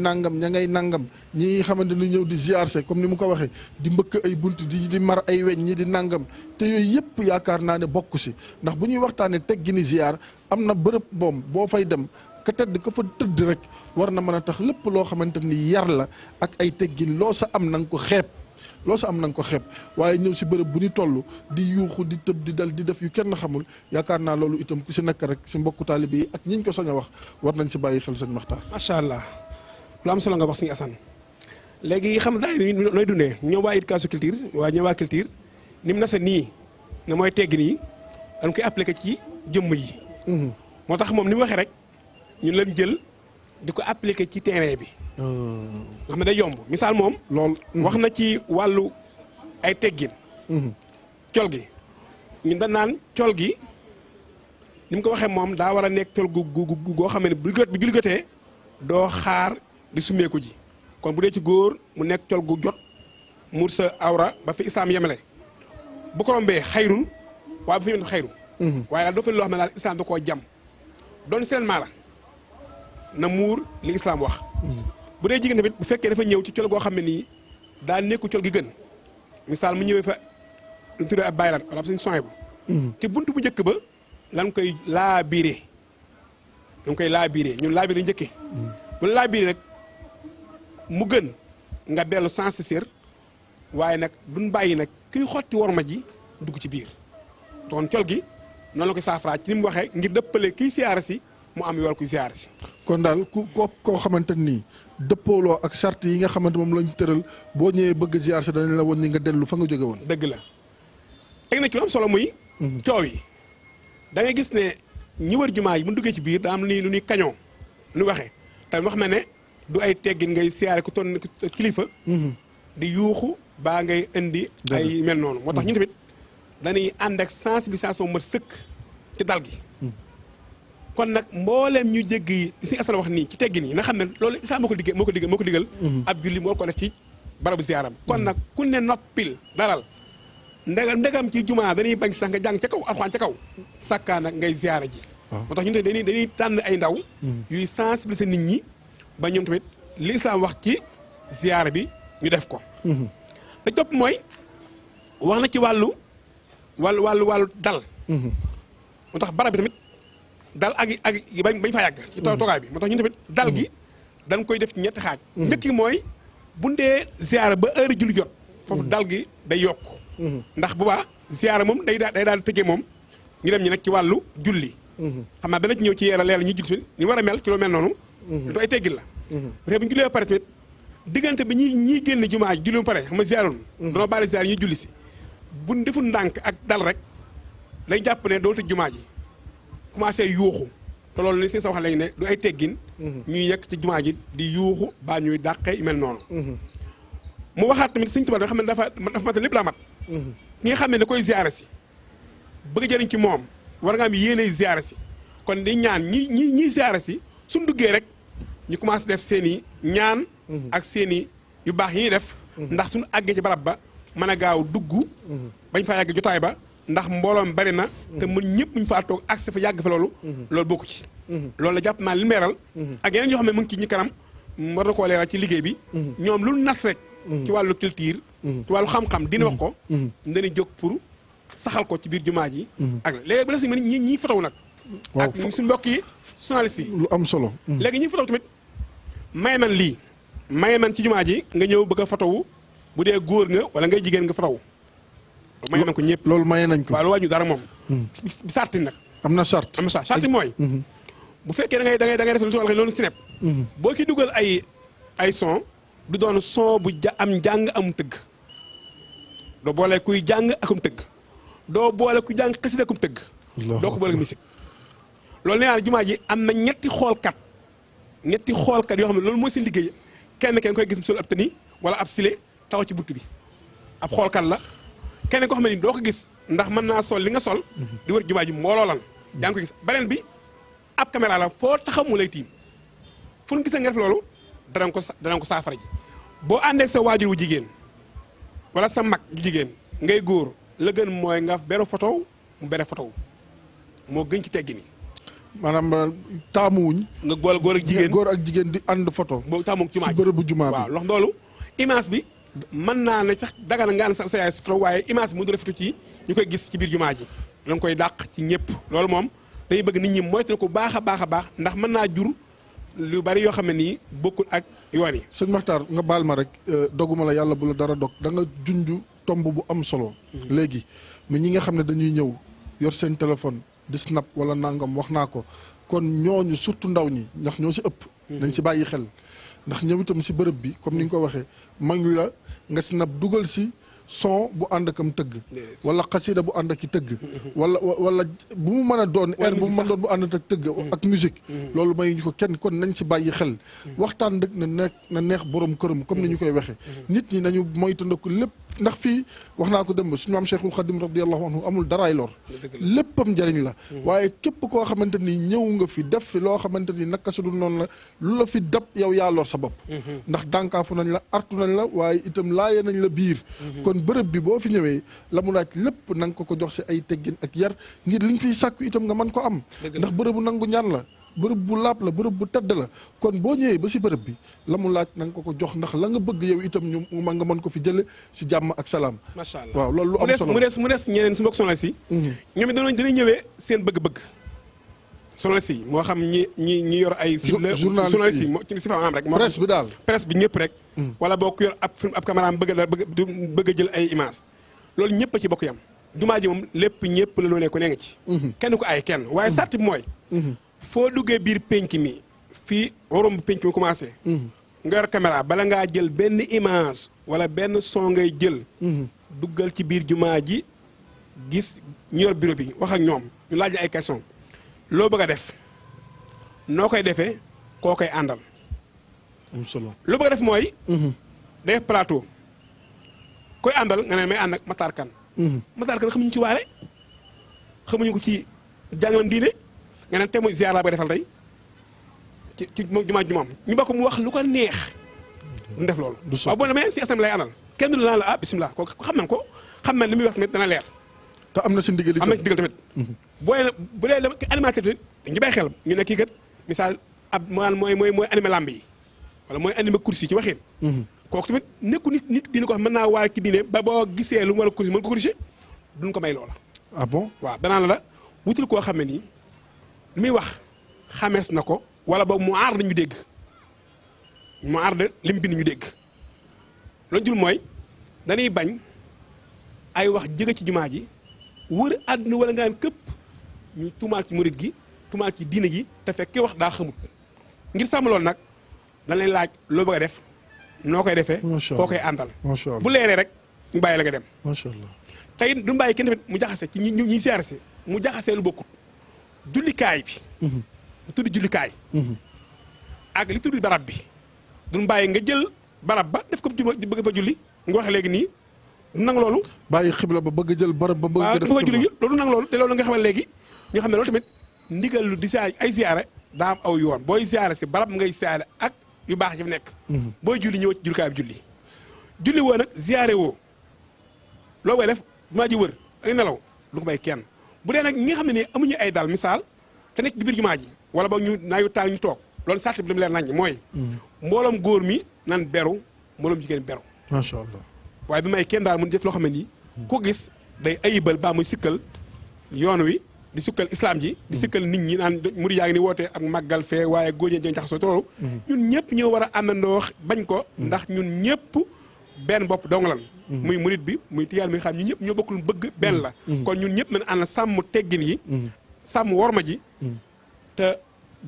nangam ñi xamante ni ñëw di ziarse comme ni mu ko waxee di mbëkk ay bunt di mar ay weñ ñi di nangam te yooyu yëpp yaakaar naa ne bokk si ndax bu ñuy waxtaanee teggini ziar am na bërëb boom boo fay dem ka tëdd ka fa tëdd rek war na mën a tax lépp loo xamante ni yar la ak ay teggin loo sa am na nga ko xeeb waaye ñëw si bërëb bu ñu toll di yuuxu di tëb di dal di def yu kenn xamul yaakaar naa loolu itam ku si nekk rek si mbokku taalibe yi ak ñiñ ko sañ a wax war nañ si bàyyi xel sëñ Maxtaar. macha allah lu am solo nga wax sëñ Assane léegi xam nga nooy dundee ñoo waa éducation culture waa ñoo waa culture ni mu nasa nii ne mooy teggi nii dañ koy appliqué ci jëmm yi. moo tax moom ni mu waxee rek ñu leen jël di ko appliqué ci terrain bi. nga xam ne day yomb misaal moom. lool wax na ci wàllu ay teggin. col gi ñun dañ naan col gi ni mu ko waxee moom daa war a nekk col gu goo xam ne bu julli jotee doo xaar di summeeku ji kon bu dee ci góor mu nekk col gu jot muur sa awra ba fi islaam yemele bu ko rombee xayrun waaye bu fi yemee xayru. waaye daal doo fa loo xam ne daal islaam da koo jam doon seulement la na muur li islaam wax. bu dee jigéen tamit bu fekkee dafa ñëw ci col goo xam ne nii daa nekku col gi gën misaal mu ñëwee fa lu tuddee ab baylaat wala ab suñu soin bu ci buntu bu njëkk ba lan koy laabiré ñun laabiré njëkkee bu la laabiré nag mu gën nga dellu sensibiliser waaye nag duñ bàyyi nag kiy xotti worma ji dugg ci biir toon col gi noonu la ko saafara ci ni mu waxee ngir dëppale kiy siyaara si mu am yool kuy siyaara si kon daal koo xamante nii dëppooloo ak charte yi nga xamante moom lañ tëral boo ñëwee bëgg ziar si danañ la woon ni nga dellu fa nga jóge woon. dëgg la teg na ci lu am solo muy coow yi da ngay gis ne ñi wër jumaa yi bu duggee ci biir daa am lu ñuy kañoo lu waxee tamit wax na ne du ay teggin ngay siyaare ku toll kilifa di yuuxu baa ngay indi ay mel noonu moo tax ñu tamit dañuy ànd ak sensibilisation mat sëkk ci dal gi kon nag mbooleem ñu jégg yi li suñu asal wax nii ci teggin yi nga xam ne loolu islam moo ko digal ab julli moo ko def ci barabu ziyaaram kon nag ku ne noppil dalal ndegam ci jumaa dañuy bañ sax nga jàng ca kaw alxuraan ca kaw sàkkaa nag ngay ziyaara ji moo tax ñun tamit dañuy tànn ay ndaw yuy sensibiliser nit ñi ba ñoom tamit li islam wax ci ziyaara bi ñu def ko da topp mooy wax na ci wàllu dal moo tax barab bi tamit dal ak bañ fa yàgg ci toogaay bi moo tax ñun tamit dal gi dañ koy def ci ñetti xaaj njëkk gi mooy bu ndee ziyaara ba heure julli jot foofu dal gi day yokk ndax bu baax ziyaara moom day daal tëggee moom ñu dem ñi nag ci wàllu julli xam naa dana ci ñëw ci leeral ñi julli si ñu war a mel ci lu mel noonu lu ay teggin la parce que bu ñu jullee ba pare tamit diggante bi ñiy génn jumaa ji julli ba pare xam nga ziyaaroon danoo bàyyi ziyaar ñuy julli si buñ deful ndànk ak dal rek lañ jàpp ne doo tëj jumaa ji commencé yuuxu te loolu li si sa wax léegi ne du ay teggin ñuy yekk ci jumaa ji di yuuxu baa ñuy dàqee yu mel noonu mu waxaat tamit Sëñ Tuubaa nga xam ne dafa mat lépp laa mat ki nga xam ne da koy ziyaare si bëgg jëriñ ci moom war nga am yéenay ziyaare si kon di ñaan ñiy ziyaare si suñ duggee rek ñu commencé def seen i ñaan ak seen i yu baax yi ñuy def ndax suñu àggee ci barab ba mën a gaaw dugg bañ faa yàgg jotaay ba ndax mbooloom bari na te mën ñëpp ñu faa toog ak sa fa yàgg fa loolu bokku ci loolu la jàpp naa li meeral ak yeneen yoo xam ne mu ngi ci ñi kanam war na koo leeral ci liggéey bi ñoom lu nas rek ci wàllu culture ci wàllu xam-xam dina wax ko dañuy jóg pour saxal ko ci biir jumaa ji ak léegi bu la si mën ñi fotow nag ak suñu mbokk yi journaliste yi lu am solo léegi ñi fotow tamit maye man lii maye man ci jumaa ji nga ñëw bëgg a fotowu bu dee góor nga wala ngay jigéen nga fotow maye nañ ko ñëpp loolu maye nañ ko waaw lu wàññi dara moom bi sarti nag am na charte charte mooy bu fekkee da ngay def lu ci wàllu loolu sinep boo ci dugal ay son du doon son bu am njàng am tëgg doo boole kuy jàng akum tëgg doo boole kuy jàng xasida akum tëgg doo ko boole musique loolu nee naa jumaa ji am na ñetti xoolkat yoo xam ne loolu mooy seen liggéey kenn koy gis sol ab tani wala ab sile taw ci bunt bi ab xoolkat la kenn ko xam ne ni doo ko gis ndax mën naa sol li nga sol di wër jumaa ji mbooloo lan yaa ngi ko gis beneen bi ab caméra la foo taxaw mu lay tiim fu ñu gisee nga def loolu danañ ko saafara ji boo àndeek sa waajur wu jigéen wala sa mag jigéen ngay góor la gën mooy nga beru photo mu bere photo moo gën ci teggi ni maanaam taamuwuñ nga góor ak jigéen di ànd photo boo taamu jumaa si bërëbu jumaa bi waaw lox loolu image bi mën naa ne sax dagana nga ànd sa yaay photo waaye image bi mu du rafetu ci ñu koy gis ci biir jumaa ji danga koy dàq ci ñëpp loolu moom dañuy bëgg nit ñi moytu ko baax a baax ndax mën naa jur lu bari yoo xam ne nii bokkul ak yoon yi. sëñ Maxtaar nga baal ma rek doguma la yàlla bu la dara dog da nga junj tomb bu am solo. léegi mais ñi nga xam ne dañuy ñëw yor seen téléphone di snap wala nangam wax naa ko kon ñooñu surtout ndaw ñi ndax ñoo si ëpp. dañ si bàyyi xel ndax ñëw itam si bërëb bi comme ni nga ko waxee mag la nga snap dugal si. son bu ànd akam tëgg wala xasida bu ànd ak i tëgg wala bu mu mën a doon air bu mu mën doon bu ànd ak tëgg ak musique loolu may ñu ko kenn kon nañ si bàyyi xel waxtaan dëgg na neex borom këram comme ni ñu koy waxee nit ñi nañu moytandiku lépp ndax fii wax naa ko dem ba suñu maam Cheikhul Khadim radiyallahu anhu amul daraay lor léppam njëriñ la waaye képp koo xamante ni ñëw nga fi def fi loo xamante ni naka su dul noonu la lu la fi dab yow yaa lor sa bopp ndax dànkaafu nañ la artu nañ la waaye itam laaye nañ la biir bërëb bi boo fi ñëwee la mu laaj lépp na nga ko jox si ay teggin ak yar ngir li nga fiy sàkku itam nga mën ko am ndax bërëbu nangu ñaan la bërëb bu laab la bërëb bu tedd la kon boo ñëwee ba si bërëb bi la mu laaj na nga ko jox ndax la nga bëgg yow itam ñu nga mën ko fi jële si jàmm ak salaam. macha allah waaw loolu lu am solo mu des ñeneen su mbokk soxna si. ñoom it dinañ ñëwee seen bëgg-bëgg. journaliste yi moo xam ñi yor ay. journaliste yi ci si fa am rek. presse bi daal presse bi ñëpp rek. wala boo ko yor ab film ab caméra bëgg a jël ay image loolu ñëpp a ci bokk yam jumaa ji moom lépp ñëpp la loo ne ko nee nga ci. kenn ko ay kenn waaye sart bi mooy. foo duggee biir penc mi fii waroon bu penc mi commencé. nga yor caméra bala ngaa jël benn image wala benn son ngay jël. duggal ci biir jumaa ji gis ñu yor bureau bi wax ak ñoom ñu laaj ay question loo bëgg a def noo koy defee koo koy àndal. am solo loo bëgg a def mooy. day plateau koy àndal nga ne may ànd ak Matar Kane. Matar Kane xamuñu ci waare xamuñu ko ci jàngalam diine nga ne te muy ziar laa bëgg defal tey ci jumaa jumaam ñu bokk mu wax lu ko neex. du def loolu. du waaw boo demee si asam lay àndal kenn du la ah bisimilah kooku xam nañ ko xam nañ li muy wax tamit dana leer. te am na si ndigal am na si ndigal tamit. booy na bu dee animateur tamit dañu bàyyi xel ñu ne kii kat misaal ab mooy animé lamb yi wala mooy animé course yi ci waxin. kooku tamit nekku nit dina ko wax mën naa waar ki diine ba boo gisee lu mu war a course mën ko corriger duñ ko may loola. ah bon waaw danaa la wutul koo xam ne nii li muy wax xamees na ko wala boog mu aar nañu dégg mu aar de lim bind ñu dégg loolu jul mooy dañuy bañ ay wax jëge ci jumaa ji wër àdduna wala ngaan këpp ñu tumaal ci murit gi tumaal ci diine gi te fekk ki wax daa xamut ngir sàmm loolu nag dañ lay laaj loo bëgg a def noo koy defee koo koy àndal bu leeree rek ñu bàyyi la nga dem macha allah tey du bàyyi kenn tamit mu jaxase ci ñi siyaare si mu jaxasee lu bokkut jullikaay bi lu tudd jullikaay ak li tudd barab bi duñ bàyyi nga jël barab ba def ko bëgg fa julli nga wax léegi nii du nang loolu bàyyi xibla ba bëgg jël barab ba bëgg def fa julli loolu du nang loolu te loolu nga xamal léegi ñoo xam ne loolu tamit ndigal lu di saa ay siyaare daa am aw yoon booy siyaare si barab ngay siyaare ak yu baax yi fi nekk booy julli ñëw ci jullikaay bi julli woo nag siyaare woo loo koy def jumaa ji wër ak nelaw lu ko bay kenn bu dee nag ñi nga xam ne nii amuñu ay dal misaal te nekk ci biir jumaa ji wala ba ñu naayu taal ñu toog loolu sart bi li mu leer nañ mooy mbooloom góor mi nan beru mbooloom jigéen beru macha allah waaye bi may kenn daal mun def loo xam ne nii ku gis day ayibal baa muy sikkal yoon wi di sikkal islam ji di sikkal nit ñi naan murid yaa ngi ni wootee ak màggal fee waaye góor ñi jaxasoo loolu ñun ñëpp ñoo war a àndandoo bañ ko ndax ñun ñëpp benn bopp dong lan muy murid bi muy tiyaan muy xam ñu ñëpp ñoo bokkul bëgg benn la kon ñun ñëpp nañ ànd sàmm teggin yi sàmm worma ji te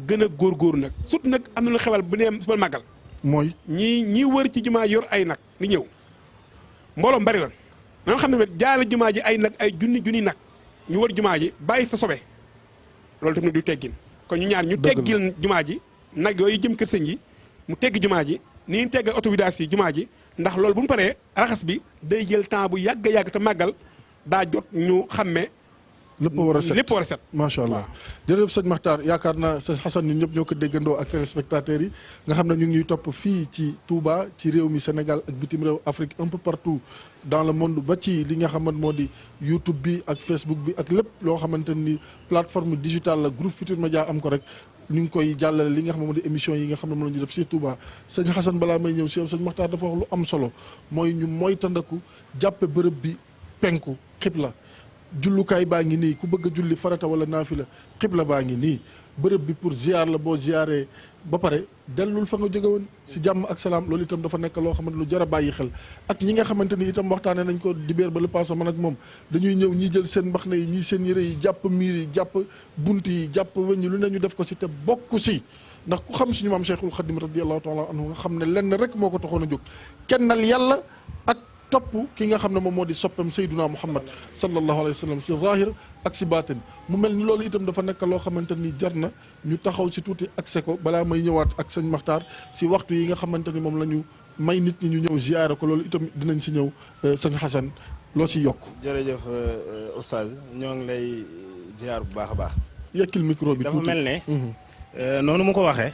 gën a góorgóorlu nag surtout nag am na lu xewal bu nee su ma màggal mooy ñi wër ci jumaa yor ay nag di ñëw mbooloo bari lan na nga xam ne jaale jumaa ji ay nag ay junni nag ñu wër jumaa ji bàyyi fa sobe loolu tamit du teggin kon ñu ñaar ñu teggil jumaa ji nag yooyu jëm kër sëñ yi mu teggi jumaa ji ni ñu teggal autovidage yi jumaa ji ndax loolu bu mu paree raxas bi day jël temps bu yàgg te màggal daa jot ñu xàmme lépp war a set macha allah jërëjëf sëñ Makhtar yaakaar naa sëñ Xasan ñun ñëpp ñoo ko déggandoo ak téléspectateurs yi nga xam ne ñu ngi ñuy topp fii ci Touba ci réew mi Sénégal ak bitim réew Afrique un peu partout dans le monde ba ci li nga xamante moo di YouTube bi ak Facebook bi ak lépp loo xamante ni plateforme digitale la groupe Futurs Médias am ko rek ñu ngi koy jàllale li nga xam ne moo di émission yi nga xam ne moom la ñu def si Touba sëñ Xasan balaa may ñëw si yow sëñ Makhtar dafa wax lu am solo mooy ñu moytandaku jàppe bërëb bi penku xibla jullukaay baa ngi nii ku bëgg a julli farata wala naafila xibla baa ngi nii bërëb bi pour ziar la boo ziaree ba pare dellul fa nga jóge woon si jàmm ak salaam loolu itam dafa nekk loo xamante lu jar a bàyyi xel ak ñi nga xamante ni itam waxtaanee nañ ko dibéer ba le passé man ak moom dañuy ñëw ñi jël seen mbaxna yi ñii seen yére yi jàpp miir yi jàpp bunt yi jàpp weñ yi lu ne ñu def ko si te bokk si ndax ku xam suñu maam Cheikhul Khadim radiyallahu taala anhu nga xam ne lenn rek moo ko taxoon a jóg kennal yàlla ak topp ki nga xam ne moom moo di soppam Seydina Muhammad sallallahu alayhi wa sallam si zahir ak si baatin mu mel ni loolu itam dafa nekk loo xamante ni jar na ñu taxaw si tuuti accès ko balaa may ñëwaat ak sëñ Makhtar si waxtu yi nga xamante ni moom la ñu may nit ñi ñu ñëw ziyaare ko loolu itam dinañ si ñëw sëñ Xasan loo si yokk. jërëjëf oustaz ñoo ngi lay ziyaar bu baax a baax. yekkil micro bi tuuti dafa mel ne. noonu mu ko waxee.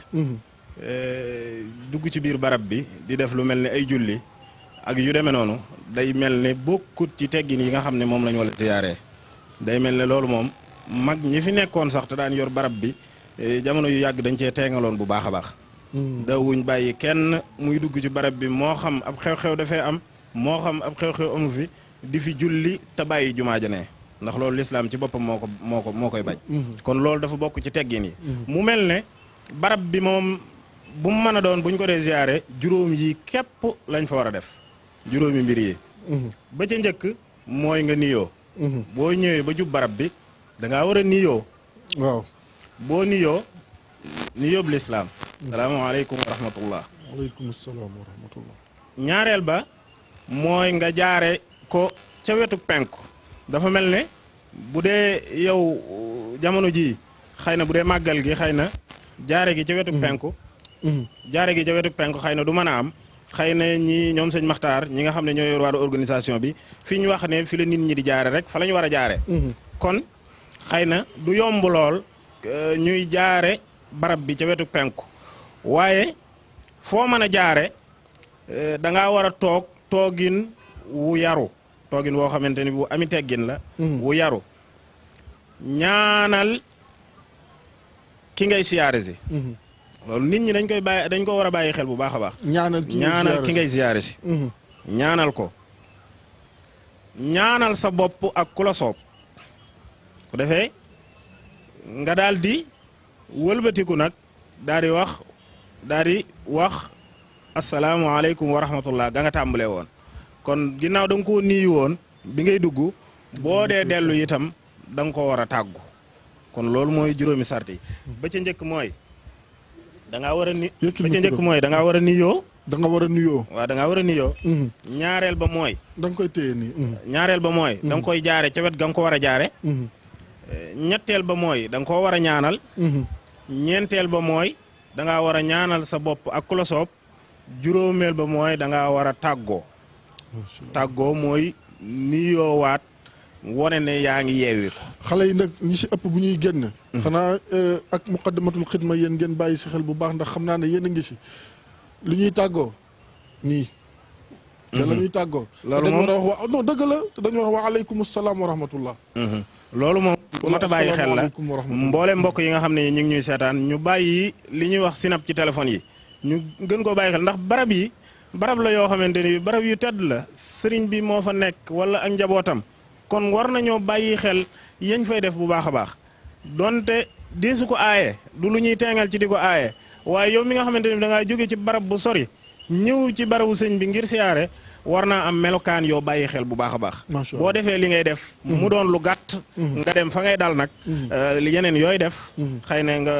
dugg ci biir barab bi di def lu mel ne ay julli. ak yu demee noonu day mel ne bokkut ci teggin yi nga xam ne moom la ñu wala ziyaaree day mel ne loolu moom mag ñi fi nekkoon sax te daan yor barab bi jamono yu yàgg dañ cee teengaloon bu baax a baax daawuñ bàyyi kenn muy dugg ci barab bi moo xam ab xew-xew dafay am moo xam ab xew-xew amu fi di fi julli te bàyyi jumaa ja ne ndax loolu lislaam ci boppam moo koy bañ kon loolu dafa bokk ci teggin yi mu mel ne barab bi moom bu mu mën a doon buñ ko dee ziyaare juróom yi képp lañ fa war a def juróomi mbir yi ba ca njëkk mooy nga niyoo boo ñëwee ba jub barab bi da ngaa war a niyoo waaw boo niyoo niyoob lislaam salaamaaleykum wa rahmatullah waaleykum salaam wa rahmatullah ñaareel ba mooy nga jaare ko ca wetu penku dafa mel ne bu dee yow jamono ji xëy na bu dee màggal gi xëy na jaare gi ca wetu penku jaare gi ca wetu penku xëy na du mën a am xëy na ñi ñoom sëñ Maxtaar ñi nga xam ne ñoo yor wàllu organisation bi fi ñu wax ne fi la nit ñi di jaare rek fa la ñu war a jaare kon xëy na du yomb lool ñuy jaare barab bi ca wetu penku waaye foo mën a jaare da ngaa war a toogin wu yaru toogin woo xamante ni bu ami teggin la wu yaru ñaanal ki ngay siyaare si loolu nit ñi dañ ko war a bàyyi xel bu baax a baax ñaanal ki ngay siyaare si ñaanal ko ñaanal sa bopp ak ku la soob ku defee nga daal di wëlbatiku nag daal di wax asalaamaaleykum wa rahmatullah ga nga tàmbalee woon kon ginnaaw da nga koo niyu woon bi ngay dugg boo dee dellu itam da nga ko war a tàggu kon loolu mooy juróomi sart yi ba ca njëkk mooy da ngaa war a ni ba ca njëkk mooy da ngaa war a niyoo da nga war a nuyoo waaw da ngaa war a niyoo ñaareel ba mooy da nga koy téye nii ñaareel ba mooy da nga koy jaare ca wet ga nga ko war a jaare ñetteel ba mooy da nga koo war a ñaanal ñeenteel ba mooy da ngaa war a ñaanal sa bopp ak ku la soob juróomeel ba mooy da ngaa war a tàggoo mooy niyoowaat wone ne yaa ngi yeewi ko xale yi nag ñi si ëpp bu ñuy génn xanaa ak muqaddamatul xidma yéen ngeen bàyyi si xel bu baax ndax xam naa ne yéen a ngi si lu ñuy tàggoo nii te la ñuy tàggoo loolu moom dañu war a wax non dëgg la te dañu war a wax aleykum salaam wa rahmatullah loolu moom mat a bàyyi xel la mboole mbokk yi nga xam ne ñu ngi ñuy seetaan ñu bàyyi li ñuy wax sinap ci téléphone yi ñu gën koo bàyyi xel ndax barab yi barab la yoo xamante ni barab yu tedd la sëriñ bi moo fa nekk wala ak njabootam kon war nañoo bàyyi xel yañ fay def bu baax a baax donte deesu ko aaye du lu ñuy teengal ci di ko aaye waaye yow mi nga xamante ni da ngaa jóge ci barab bu sori ñëw ci barabu sëñ bi ngir siyaare war naa am melokaan yoo bàyyi xel bu baax a baax boo defee li ngay def mu doon lu gàtt nga dem fa ngay dal nag yeneen yooyu def xëy na nga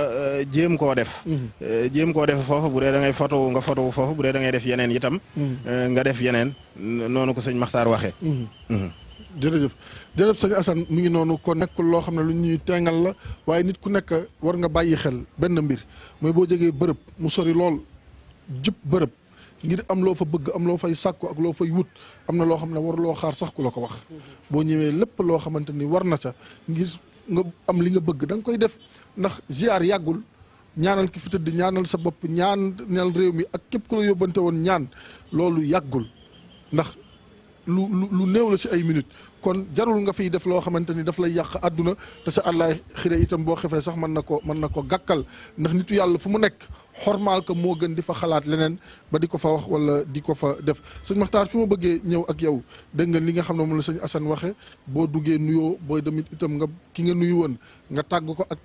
jéem koo def foofu bu dee da ngay fotowu nga fotowu foofu bu dee da ngay def yeneen itam nga def yeneen noonu ko sëñ Maxtaar waxee jërëjëf sëñ Assane mi ngi noonu kon nekkul loo xam ne lu ñuy tengal la waaye nit ku nekk war nga bàyyi xel benn mbir mooy boo jógee bërëb mu sori lool jub bërëb ngir am loo fa bëgg am loo fay sàkku ak loo fay wut am na loo xam ne war loo xaar sax ku la ko wax boo ñëwee lépp loo xamante ni war na sa ngir nga am li nga bëgg da nga koy def ndax ziar yàggul ñaanal ki fi tëdd ñaanal sa bopp ñaanal réew mi ak képp ku la yóbbante woon ñaan loolu yàggul ndax lu néew la si ay minutes kon jarul nga fiy def loo xamante ni daf lay yàq àdduna te sa àllaay xire itam boo xefee sax mën na ko gàkkal ndax nitu yàlla fu mu nekk xormaal ko moo gën di fa xalaat leneen ba di ko fa wax wala di ko fa def sëñ Maxtaar fi ma bëggee ñëw ak yow dégg nga li nga xam ne moom la sëñ Assane waxe boo duggee nuyoo booy demit itam nga ki nga nuyu woon nga tàgg ko ak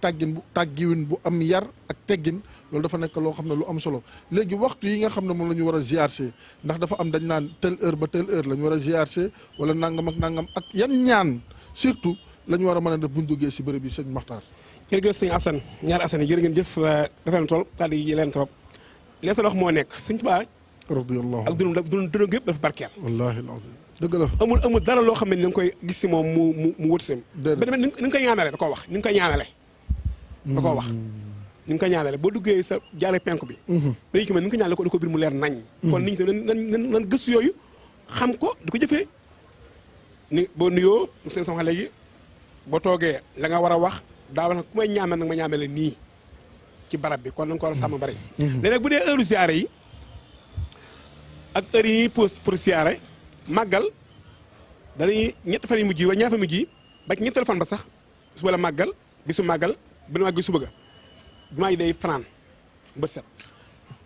tàggiwin bu am yar ak teggin loolu dafa nekk loo xam ne lu am solo léegi waxtu yi nga xam ne moom la ñu war a ziarse ndax dafa am dañ naan telle heure ba telle heure la ñu war a ziarse wala nangam ak nangam ak yan ñaan surtout la ñu war a mën a def bu ñu duggee si bërëb bi sëñ Maxtaar. jërëjëf sëñ Assane ñaari Assane yi jërë ngeen jëf rafet na tool daal di leen trop lees la wax moo nekk sëñ Tuubaa radiyallahu ak dundam gépp dafa barkeel wallaahi alazim dëgg la amul dara loo xam ne ni nga koy gis si moom mu wut si ba ni nga koy ñaanale da koo wax ni nga koy ñaanale da koo wax ni nga koy ñaanale boo duggee sa jaare penku bi dañu ko mel ni nga ko ñaanale da ko bir mu leer nañ kon nit ñi nan gëstu yooyu xam ko di ko jëfee ni boo nuyoo seen sama léegi boo toogee la nga war a wax daa wax ku may ñaanal nag ma ñaanale nii ci barab bi kon na nga ko war a sàmm bari léegi nag bu dee heure siyaare yi ak heure yi pause pour siyaare màggal dañuy ñetti fan yu mujj yi wala ñaar fan mujj yi ba ci ñetteelu fan ba sax suba la màggal bisu màggal benn màgg suba ga jumaa ji day fanaan bët set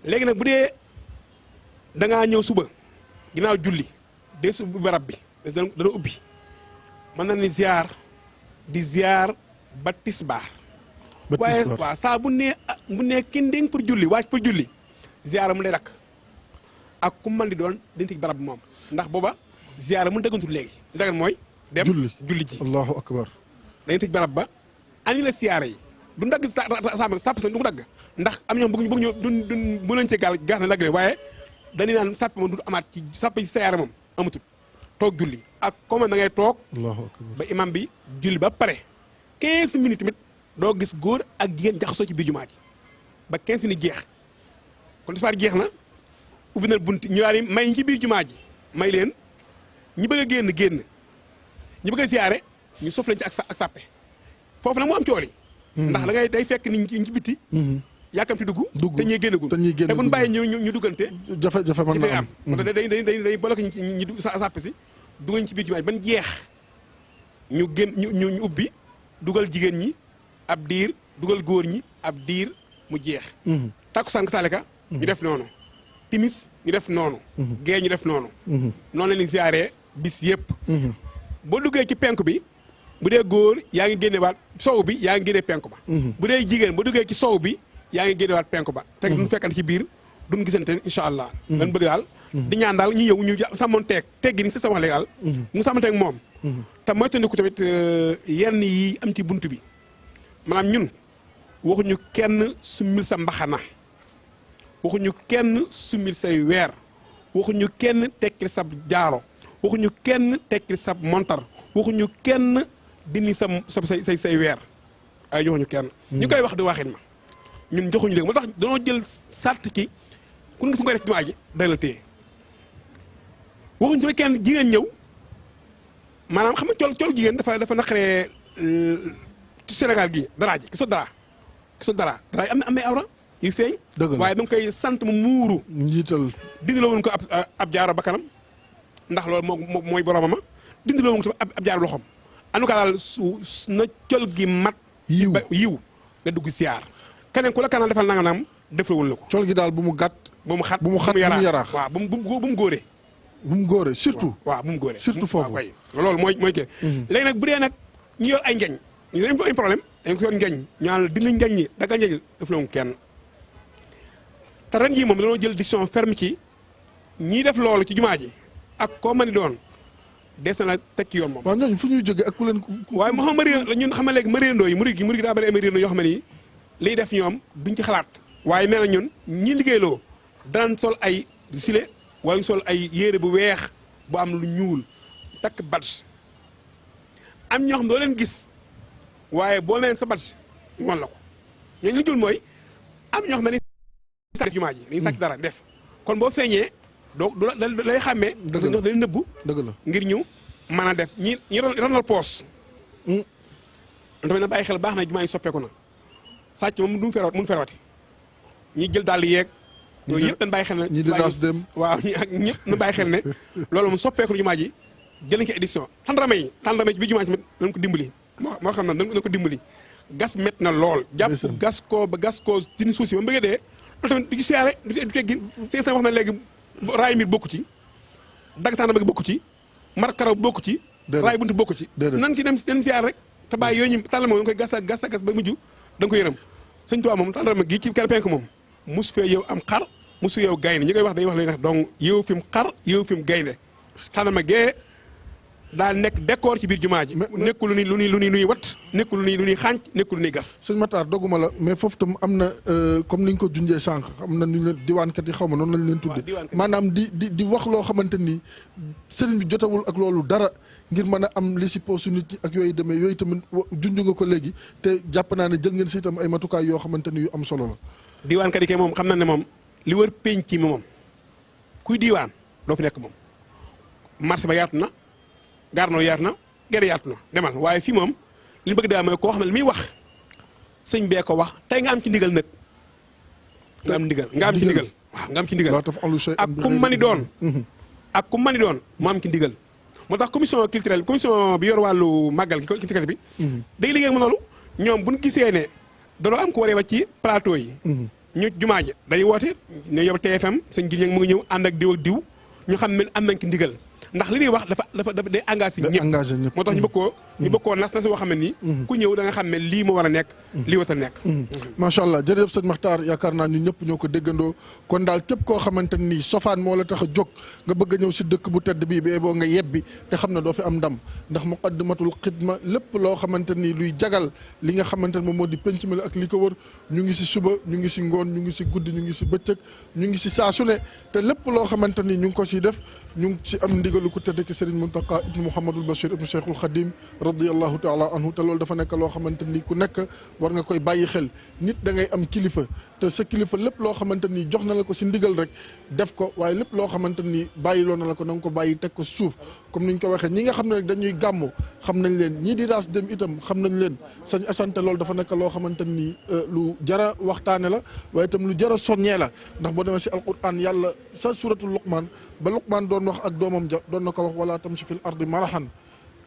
léegi nag bu dee da ngaa ñëw suba ginnaaw julli dee su ubbi barab bi dana ubbi mën na ni ziar di ziar ba tisbaar waaye waaw saa bu nee kinding pour julli waaj pour julli ziar mu day dakk ak ku man di doon dañu tëj barab bi moom ndax booba ziar mu dëggantul léegi ndagan mooy dem julli ji allahu akbar dañuy tëj barab ba ani la siyaare yi du dagg sàpp sa du ko dagg ndax am ñoom bëgg ñëw du bu nañ ci gaal gas na dagg ne waaye dañuy naan sàpp moom du amaat ci sàpp ci siyaare moom amatul toog julli ak comme da ngay toog ba imam bi julli ba pare 15 minutes tamit doo gis góor ak jigéen jaxasoo ci biir jumaa ji ba 15 minutes jeex kon tisbaar jeex na ubbi na bunt ñu daal di may ñi ci biir jumaa ji may leen ñi bëgg a génn ñi bëgg a siyaare ñu sof leen ci ak sàppe foofu nag moo am cooli ndax da ngay day fekk ni ñi ci bitti yàkkamti dugg te ñuy génnagul te buñ bàyyi ñu duggante jafe-jafe mën na am moo tax day bloqué ñi sàppe si dugañ ci biir jumaa ji ban jeex ñu ñu ubbi dugal jigéen ñi ab diir dugal góor ñi ab diir mu jeex takkusaan saalika ñu def noonu timis ñu def noonu gée ñu def noonu noonu la ñuy siyaaree bis yëpp boo duggee ci penk bi bu dee góor yaa ngi génnewaat sow bi yaa ngi génne penk ba bu dee jigéen boo duggee ci sow bi yaa ngi génnewaat penk ba te duñ fekkante ci biir duñ gisante incha allah lan bëgg daal di ñaan daal ñu yow ñu sàmmoon teggi ni si sama wax léegi daal mu sàmmanteeg moom te moytandiku tamit yenn yi am ci bunt bi maanaam ñun waxuñu kenn summil sa mbaxana waxuñu kenn summil say weer waxuñu kenn tekkil sa jaaro waxuñu kenn tekkil sa montar waxuñu kenn dindi say weer ay joxuñu kenn ñu koy wax di waxin ma ñun joxuñu léegi moo tax danoo jël sart ci ku gis nga koy def jumaa ji day la téye waxuñu sama kenn jigéen ñëw maanaam xam nga col jigéen dafa naqaree ci Sénégal gi daraa ji gisoo dara yi am na awra yu feeñ waaye da nga koy sant mu muuru njiital dindi la woon ko ab jaaro ba kanam ndax loolu mooy boromama dindi la woon ko ab jaaro loxom en tout cas daal na col gi mat yiw nga dugg siyaar keneen ku la kanam defal nanga naam deflawul la ko col gi daal bu mu gàtt bu mu xat bu mu yaraax waaw bu mu góore bu mu góore surtout waaw bu mu góore surtout foofu koy loolu mooy kii léegi nag bu dee nag ñu yor ay ngeñ ñu dañ ko ay problème dañ ko yor ngeñ ñaan dindi ngeñ ñi daga ngeñ def la kenn te ren jii moom dañoo jël décision ferme ci ñii def loolu ci jumaa ji ak koo mën di doon des na la teg ci yoon moom waaw ñooñu fu ñuy jógee ak ku leen waaye moo xam ñun xam nga léegi mariandoo yi murid gi daa bëri ay mariandoo yoo xam ne nii liy def ñoom duñ ci xalaat waaye nee na ñun ñi liggéeyloo danañ sol ay sile wala ñu sol ay yére bu weex bu am lu ñuul takk badge am ñoo xam doo leen gis waaye boo leen sa badge ñu won la ko ñooñu li jul mooy am ñoo xam ne def jumaa ji dañuy sàcc dara def kon boo feeñee donc du lay xàmmee dañu nëbbu dëgg la ngir ñu mën a def ñi ronal poos tamit na bàyyi xel baax na jumaa yi soppeeku na sàcc moom mun ferwati ñi jël daal yeeg yooyu yëpp dañ bàyyi xel ne ñi di daas dem waaw ñi ak ñëpp na bàyyi xel ne loolu moom soppeeku na jumaa ji jël nañ ko édition tàndarma yi ci biir jumaa ji dañ ko dimbali moo xam ne dañ ko dimbali gas met na lool jàpp gas ko dindi suuf si ba mbëggee dee loolu tamit du ci siyaare du teggi si wax na léegi raay mbir bokku ci dagg tàndarma gi bokku ci mar karaw bokku ci raay buntu bokku ci nan ci dem siyaare rek te bàyyi yooyu ñu tàndarma moom koy gas ba mujj da nga ko yërëm sëñ Tuubaa moom tàndarma gi ci kenn penk moom mus fee yow am xar musu yow gaynde ñi koy wax dañuy wax la ndax donc yow fi mu xar yow fi mu gaynde tàndarma gee daa nekk décor ci biir jumaa ji nekkul lu ñuy wat nekkul lu ñuy xànc nekkul lu ñuy gas sëñ Matar dogguma la mais foofu tam am na comme ni ñu ko junjee sànq am na ñu leen diwaankat yi xaw ma noonu lañ leen tudde maanaam di wax loo xamante ni sëriñ bi jotawul ak loolu dara ngir mën a am li si poosu nit ñi ak yooyu demee yooyu tamit junj nga ko léegi te jàpp naa ne jël ngeen si itam ay matukaay yoo xamante ni yu am solo la diwaankat yi kay moom xam na ne moom li wër penc mi moom kuy diwaan doo fi nekk moom marché ba yaatu na garnoo yaatu na gerte yaatu na demal waaye fii moom li ñu bëgg daa mooy koo xam ne li muy wax sëñ bee ko wax tey nga am ci ndigal nag nga am ci ndigal waaw nga am ci ndigal ak ku mën ni doon ak ku mën ni doon mu am ci ndigal moo tax commission culturelle commission bi yor wàllu màggal gi culturel bi day liggéey ak ma loolu ñoom buñ gisee ne daloo am ko waree ba ci plateau yi. ñu jumaa ji day woote ne yow TFM sëñ gi mu ngi ñëw ànd ak diw ak diw ñu xam ne am nañ ki ndigal ndax li ñuy wax dafa day engagé ñëpp moo tax ñu bëgg koo nas woo xam ne nii ku ñëw da nga xam ne lii moo war a nekk lii war a nekk macha allah jërëjëf sëñ Makhtar yaakaar naa ñu ñëpp ñoo ko déggandoo kon daal képp koo xamante nii sofaan moo la tax a jóg nga bëgg a ñëw si dëkk bu tedd bii ba boo nga yebbi te xam ne doo fi am ndam ndax muqaddimatul xidma lépp loo xamante nii luy jagal li nga xamante ne moom moo di penc mi la ak li ko wër ñu ngi si suba ñu ngi si ngoon ñu ngi si guddi ñu ngi si bëccëg ñu ngi si saa su ne te lépp loo xamante ni ñu ngi ko siy def ñu ngi si am ndigalu ku tedd ki Serigne Mountakha ibnu Mouhamadul Bachir ibnu Cheikhul Khadim radiyallahu taala anhu te loolu dafa nekk loo xamante ni ku nekk war nga koy bàyyi xel nit da ngay am kilifa te sa kilifa lépp loo xamante ni jox na la ko si ndigal rek def ko waaye lépp loo xamante ni bàyyiloo na la ko na nga ko bàyyi teg ko suuf comme ni ñu ko waxee ñi nga xam ne rek dañuy gàmmu xam nañ leen ñii di raas dem itam xam nañ leen sañ asante loolu dafa nekk loo xamante ni lu jara waxtaane la waaye itam lu jara soññee la ndax boo demee si alquran yàlla sa suratul luqman ba luqman doon wax ak doomam ja doon na ko wax wala tamshi fil ardi marahan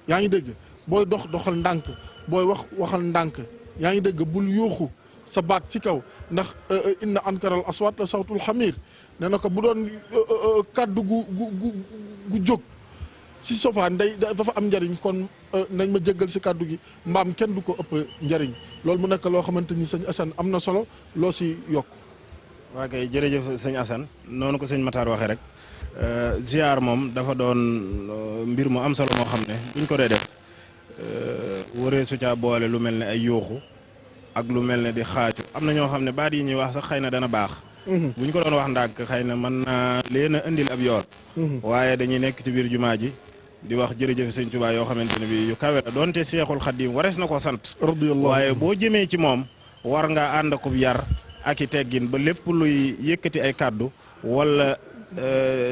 yaa ngi dégg booy doxal ndànk booy waxal ndànk yaa ngi dégg bul yuuxu sa baat si kaw ndax inna ankaral aswaat la sawtul xamir nee na ko bu doon kaddu gu jóg si sofaan dafa am njariñ kon nañ ma jéggal si kaddu gi mbaam kenn du ko ëpp njariñ loolu mu nekk loo xamante ni sëñ Assane am na solo loo si yokk waa kay jërëjëf sëñ Assane noonu ko sëñ Matar waxee rek ziar moom dafa doon mbir mu am solo moo xam ne buñ ko dee def waree su caa boole lu mel ne ay yuuxu ak lu mel ne di xaaju am na ñoo xam ne baat yi ñuy wax sax xëy na dana baax buñ ko doon wax ndànk xëy na mën naa leen a indil ab yoon waaye dañuy nekk ci biir jumaa ji di wax jërëjëf sëñ Tuubaa yoo xamante ne bi yu kawe la doonte Seexul Xadiim warees na ko sant waaye boo jëmee ci moom war nga ànd akub yar ak i teggin ba lépp luy yëkkati ay kàddu wala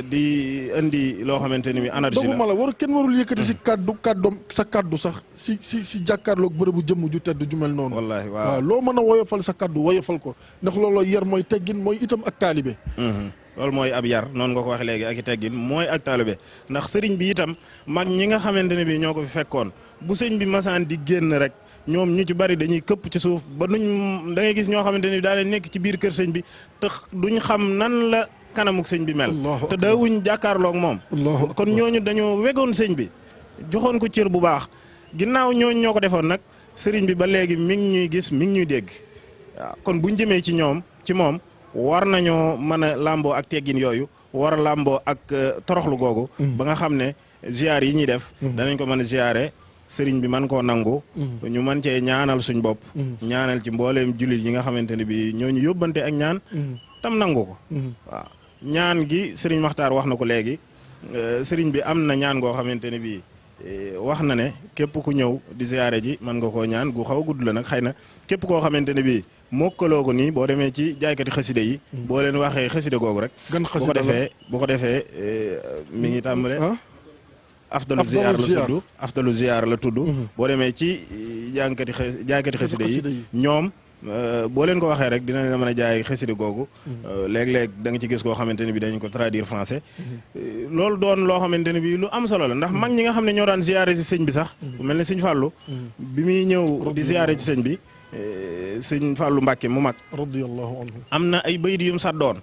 di indi loo xamante ni bi anarchie la doguma la kenn warul yëkkati si kàddoom sa kàddu sax si jàkkaarloog bërëbu jëmm ju tedd ju mel noonu wallaahi waaw loo mën a woyofal sa kàddu woyofal ko ndax looloo yar mooy teggin mooy itam ak taalibe loolu mooy ab yar noonu nga ko wax léegi ak i teggin mooy ak taalibe ndax sëriñ bi itam mag ñi nga xamante ne bi ñoo ko fi fekkoon bu sëñ bi masaan di génn rek ñoom ñu ci bari dañuy këpp ci suuf ba nuñ da ngay gis ñoo xamante ne bi daa leen nekk ci biir kër sëñ bi te duñ xam nan la kanamuk sëñ bi mel te daawuñ jàkkaarloog moom kon ñooñu dañoo wegoon sëñ bi joxoon ko cër bu baax ginnaaw ñooñu ñoo ko defoon nag sëriñ bi ba léegi mi ngi ñuy gis mi ngi ñuy dégg waaw kon buñ jëmee ci moom war nañoo mën a làmboo ak teggin yooyu war a làmboo ak toroxlu googu ba nga xam ne ziar yi ñuy def danañ ko mën a ziare sëriñ bi man koo nangu ñu mën cee ñaanal suñ bopp ñaanal ci mbooleem jullit yi nga xamante ne bi ñooñu yóbbante ak ñaan tam nangu ko waaw ñaan gi sëriñ Maxtaar wax na ko léegi sëriñ bi am na ñaan goo xamante ne bii wax na ne képp ku ñëw di ziyaare ji mën nga koo ñaan gu xaw a gudd la nag xëy na képp koo xamante ne bii mokkaloo ko nii boo demee ci jaaykati xaside yi boo leen waxee xaside googu rek bu ko defee mi ngi tàmbale afdalu ziyaar la tudd boo demee ci jaaykati xaside yi ñoom boo leen ko waxee rek dina la mën a jaay xasida googu léeg-léeg da nga ci gis koo xamante ne bi dañ ko traduire français loolu doon loo xamante ne bi lu am solo la ndax mag ñi nga xam ne ñoo daan ziyaare ci sëñ bi sax bu mel ne sëñ Fàllu bi muy ñëw di ziyaare ci sëñ bi sëñ Fàllu Mbàkke mu mag radiyallahu anhu am na ay bayit yum saddoon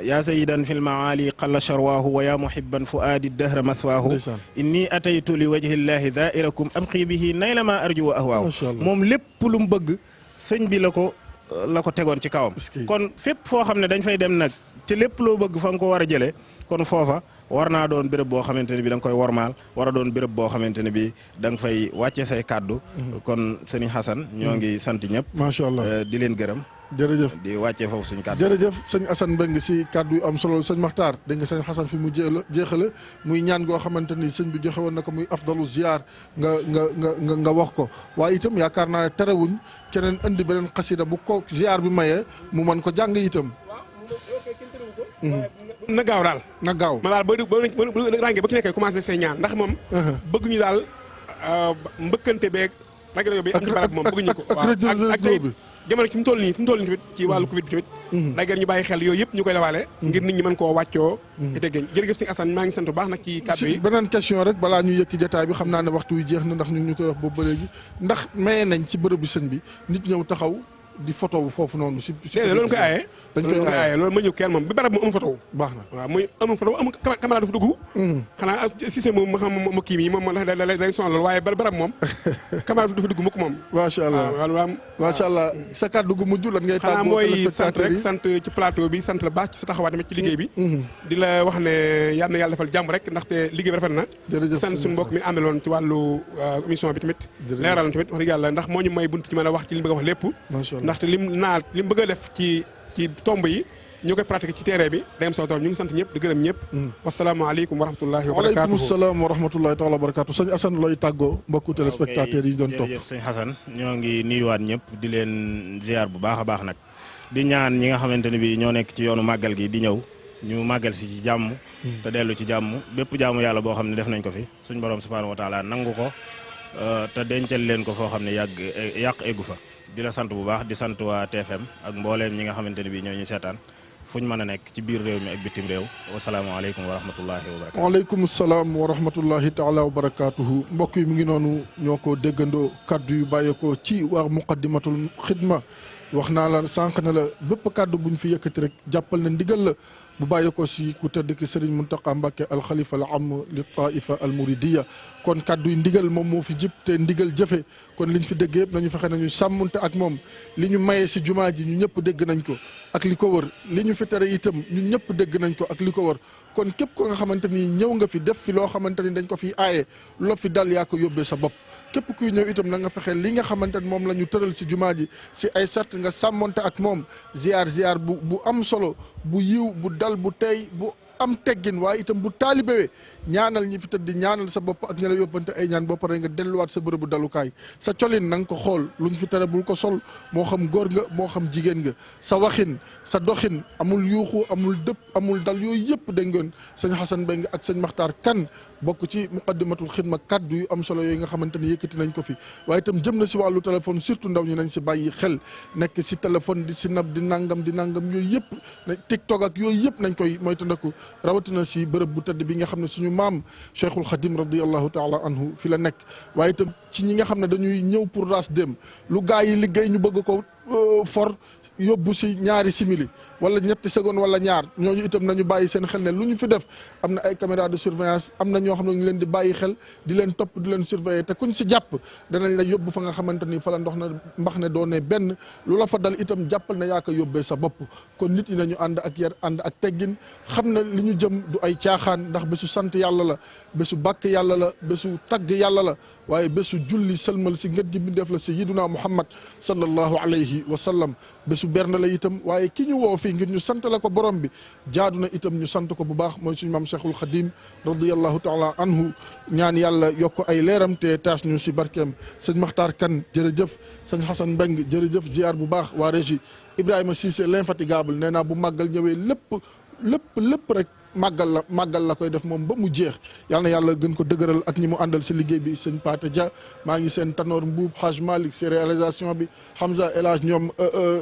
yaa sayidan fil maali qalla sharwaahu wa yaa muhibban fuaadi dahra mathwaahu inni ataytu li wajhillahi dairakum abqi bihi nayla ma arju wa ahwaahu moom lépp lu mu bëgg sëñ bi la ko tegoon ci kawam kon fépp foo xam ne dañ fay dem nag ci lépp loo bëgg fa nga ko war a jëlee kon foofa war naa doon béréb boo xamante ne bi da nga koy wormaal war a doon béréb boo xamante ne bi da nga fay wàcce say kàddu kon sëñ Xasan ñoo ngi sant ñëpp macha allah di leen gërëm jërëjëf di wàccee foofu suñu kàddu jërëjëf sëñ Assane Mbengue si kàddu yu am solo sëñ Maxtaar dégg nga sëñ Xasan fi mu jeexale muy ñaan goo xamante ni sëñ bi joxe woon na ko muy afdalu ziar nga wax ko waaye itam yaakaar naa ne terewuñ keneen indi beneen xasida bu ko ziar bi mayee mu mën ko jàng itam na gaaw daal na gaaw ma daal boo ràngee ba ki nekkee commencé say ñaan ndax moom bëgg ñu daal mbëkkante beeg rajo bi am ci barab moom bëgg ñu ko ak tey jamono ci fi mu toll nii tamit ci wàllu Covid bi tamit daggeer ñu bàyyi xel yooyu yëpp ñu koy dawaale ngir nit ñi mën koo wàccoo te teggéen jërëjëf sëñ Assane maa ngi sant bu baax nag ci kàddu yi beneen question rek balaa ñu yëkki jotaay bi xam naa ne waxtu wi jeex na ndax ñu koy wax boobu ba léegi ndax maye nañ ci bërëb bi sëñ bi nit ñëw taxaw di photo foofu noonu si loolu koy aaye dañ koy aaye loolu ma ñëw kenn moom bi barab moom amul photo baax na waaw muy amul photo amul caméra dafa dugg xanaa Cissé moom ma xam ma kii mi moom day sonal loolu waaye barab moom caméra dafa dugg mukk moom macha allah macha allah sa kàddu gu mujj lan ngay xanaa mooy sant rek sant ci plateau bi sant la baax ci sa taxawaay tamit ci liggéey bi di la wax ne yal na yàlla defal jàmm rek ndaxte liggéey bi rafet na sant suñu mbokk mi àndaloon ci wàllu émission bi tamit leeral na tamit wax dëgg yàlla ndax moo ñu may bunt ci mën a wax ci li bëgg a wax lépp ndaxte lim bëgg a def ci tomb yi ñoo koy pratiquer ci terrain bi day am solo trop ñu ngi sant ñëpp di gërëm ñëpp wasalaamaaleykum wa rahmatullahi wa barakatuh waaleykum salaam wa rahmatullahi taala wa barakatuh sëñ Assane looy tàggoo mbokku téléspectateurs yi ñu doon topp jërëjëf sëñ Xasan ñoo ngi nuyuwaat ñëpp di leen ziar bu baax a baax nag di ñaan ñi nga xamante ne bi ñoo nekk ci yoonu màggal gi di ñëw ñu màggal si ci jàmm te dellu ci jàmm bépp jaamu yàlla boo xam ne def nañ ko fi suñ borom subhanahu wa taala nangu ko te dencal leen ko foo xam ne yàq eggu fa di la sant bu baax di sant waa TFM ak mbooleem ñi nga xamante ne bi ñoo ñu seetaan fuñ mën a nekk ci biir réew mi ak bitim réew wasalaamaaleykum wa rahmatullahi wa barakatuh waaleykum salaam wa rahmatullahi taala wa barakatuhu mbokk yi mu ngi noonu ñoo ko déggandoo kaddu yu bàyyeekoo ci waa muqaddimatul xidma wax naa la sànq ne la bépp kaddu buñ fi yëkkati rek jàppal na ndigal la bu bàyyeekoo si ku tedd ki Serigne Mountakha Mbacké alxalifa al am li taifa al muridiya kon kaddu yi ndigal moom moo fi jib te ndigal jëfe kon liñ fi dégg yëpp nañu fexe nañu sàmmunte ak moom li ñu mayee si jumaa ji ñu ñëpp dégg nañ ko ak li ko wër li ñu fi tere itam ñun ñëpp dégg nañ ko ak li ko wër kon képp ko nga xamante ni ñëw nga fi def fi loo xamante ni dañ ko fi aaye loo fi dal yaa ko yóbbee sa bopp képp kuy ñëw itam na nga fexe li nga xamante ni moom la ñu tëral si jumaa ji si ay sart nga sàmmonte ak moom ziar bu am solo bu yiw bu dal bu tey bu am teggin waaye itam bu taalibewee ñaanal ñi fi tëdd di ñaanal sa bopp ak ña la yóbbante ay ñaan boo paree nga delluwaat sa bërëbu dalukaay sa colin na nga ko xool luñ fi tere bul ko sol moo xam góor nga moo xam jigéen nga sa waxin sa doxin amul yuuxu amul dëpp amul dal yooyu yëpp dégg ngeen sëñ Xasan Mbeng ak sëñ Maxtaar Kan bokk ci muqaddimatul xidma kaddu yu am solo yooyu nga xamante ni yëkkati nañ ko fi waaye itam jëm na si wàllu téléphone surtout ndaw ñi nañ si bàyyi xel nekk si téléphone di si nab di nangam yooyu yëpp na TikTok ak yooyu yëpp nañ koy moytandiku rawatina si bërëb bu tëdd bi nga xam ne suñu maam Cheikhul Khadim radiyallahu taala anhu fi la nekk waaye itam ci ñi nga xam ne dañuy ñëw pour ras dem lu gaa yi liggéey ñu bëgg ko for yóbbu si ñaari simili wala ñetti seconde wala ñaar ñooñu itam nañu bàyyi seen xel ne lu ñu fi def am na ay caméra de surveillance am na ñoo xam ne ñu leen di bàyyi xel di leen topp di leen surveiller te kuñ si jàpp danañ la yóbbu fa nga xamante ni fa la ndox na mbax ne doone benn lu la fa dal itam jàppal na yaa ko yóbbee sa bopp kon nit ñi nañu ànd ak yar ànd ak teggin xam na li ñu jëm du ay caaxaan ndax bésu sant yàlla la bésu bàkk yàlla la bésu tagg yàlla la waaye bésu julli sëlmal si ngët ji bi def la sayyiduna Muhammad sallallahu alayhi wa sallam bésu berne la itam waaye ki ñu woo fii ngir ñu sant la ko borom bi jaadu na itam ñu sant ko bu baax mooy suñu maam Cheikhul Khadim radiyallahu taala anhu ñaan yàlla yokk ay leeram te taas ñu si barkeem sëñ Maxtaar Kan jërëjëf sëñ Xasan Mbeng jërëjëf ziar bu baax waa régie Ibrahima Cissé l'infatigable nee naa bu màggal ñëwee lépp rek màggal la koy def moom ba mu jeex yal na yàlla gën ko dëgëral ak ñi mu àndal si liggéey bi sëñ Pate Dia maa ngi seen Tanor Mbuub Haj Malick si réalisation bi Hamza El Hadj ñoom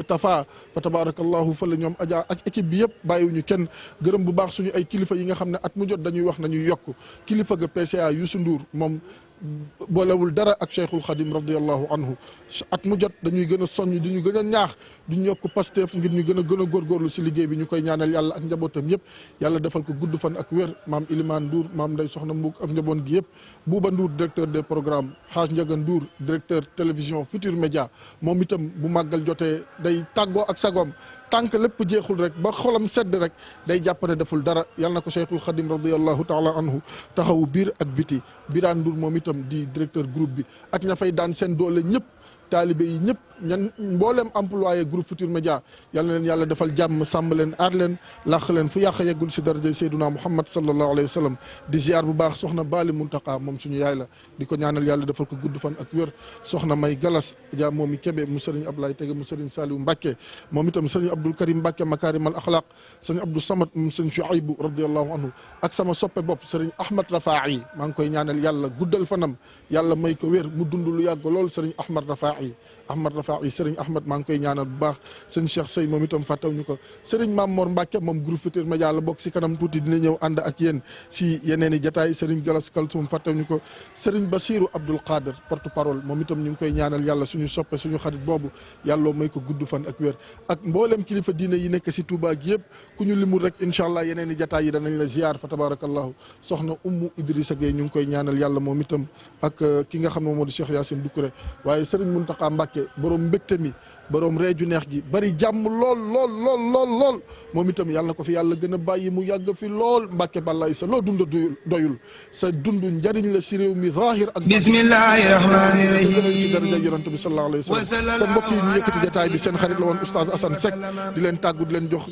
Tafa fa tabarakallahu fa la ñoom Adja ak équipe bi yëpp bàyyiwuñu kenn gërëm bu baax suñu ay kilifa yi nga xam ne at mu jot dañuy wax nañuy yokk kilifa ga PCA Youssou Ndour moom boolewul dara ak Cheikhul Khadim radiyallahu anhu at mu jot dañuy gën a soññ di ñu gën a ñaax di ñu yokk Pastef ngir ñu gën a góorgóorlu si liggéey bi ñu koy ñaanal yàlla ak njabootam yëpp yàlla defal ko gudd fan ak wér maam Ilimane Ndour maam Ndeye Soxna Mbouk ak njaboot gi yëpp Bouba Ndour directeur des programmes Hadj Ndiaga Ndour directeur télévision Futur Média moom itam bu màggal jotee day tàggoo ak sagoom tànk lépp jeexul rek ba xolam sedd rek day jàpp ne deful dara yàlla na ko Cheikhul Khadim radiyallahu taala anhu taxawu biir ak biti Birane Ndour moom itam di directeur groupe bi ak ña fay daan seen doole ñëpp taalibe yi ñëpp ñan mbooleem employé groupe Futur Média yal na leen yàlla defal jàmm sàmm leen aar leen làq leen fu yàq yeggul si daraja Seyduna Muhammad sallallahu alayhi wa sallam di ziar bu baax soxna Baali Muntaka moom suñu yaay la di ko ñaanal yàlla defal ko gudd fan ak wér soxna May Galas ja moom i Kebe mu sëriñ Ablaye Tege mu sëriñ Saliou Mbacke moom itam sëriñ Abdoul Karim Mbacke Makarimal Akhlaq sëriñ Abdou Samad moom sëriñ Chouaïbou radiyallahu anhu ak sama soppe bopp sëriñ Ahmad Rafa'i maa ngi koy ñaanal yàlla guddal fanam yàlla may ko wér mu dund lu yàgg lool sëriñ Ahmad Rafa'i Rifaa'i sëriñ Ahmad maa ngi koy ñaanal bu baax sëñ Cheikh Sey moom itam fàttaw ñu ko sëriñ Mame Mor Mbacke moom groupe Futurs Médias la bokk si kanam tuuti dina ñëw ànd ak yéen si yeneen i jataay sëriñ Galas Kaltoum fàttaw ñu ko sëriñ Bassirou Abdoul Qadir porte parole moom itam ñu ngi koy ñaanal yàlla suñu soppe suñu xarit boobu yàlla may ko gudd fan ak wér ak mboolem kilifa diine yi nekk si Touba gi yëpp ku ñu limul rek incha allah yeneen i jataay yi danañ la ziar fa tabarakallahu soxna Ummu Idrissa Gueye ñu ngi koy ñaanal yàlla moom itam ak ki nga xam ne moo di Cheikh Yacine Doucouré waaye sëriñ Mountakha Mbacké borom mbégte mi borom reeju neex gi bari jàmm lool moom itam yàlla na ko fi yàlla gën a bàyyi mu yàgg fi lool Mbacké Balaye sa loo dund doyul sa dund njariñ la si réew mi zahir ak bismillahi rahmani rahim si daraja yonent bi sallallahu alayhi wa sallam kon mbokk yi ñu yëkkati jotaay bi seen xarit la woon oustaz Assane Seck di leen tàggu di leen jox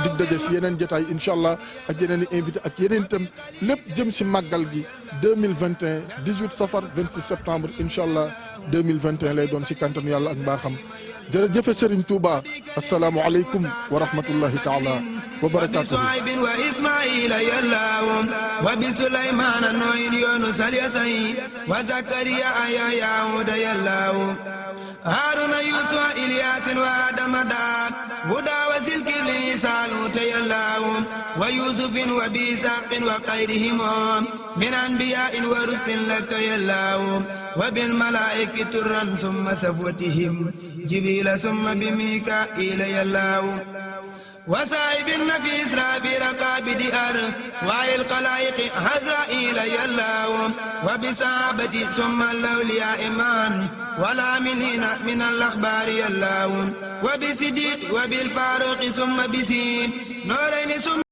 dig daje si yeneen jotaay incha allah ak yeneen i invité ak yeneen itam lépp jëm si màggal gi 2021 18 safar 26 septembre incha allah 2021 lay doon si kantanu yàlla ak mbaaxam jërëjëf Serigne Touba asalaamualeykum wa rahmatullahi taala wa barakatuh wa Ismaila yallahum wa bi Sulaymana noyin Yunus al-Yasai wa Zakariya aya Yahuda yallahum Haruna Yusuf Ilyasin wa Adama Dad Huda wa Zilkifli Salut yallahum wa Yusufin wa Bisaqin wa qayrihim min anbiya'in wa rusulin laka yallahum wa bil malaikati turran summa safwatihim جبريل ثم بميكائيل يلاو وصائب النفيس رابي رقابد وعي القلائق عزرائيل يلاو وبصحابة ثم الأولياء من والعاملين من الأخبار يلاو وبصديق وبالفاروق ثم بسين نورين ثم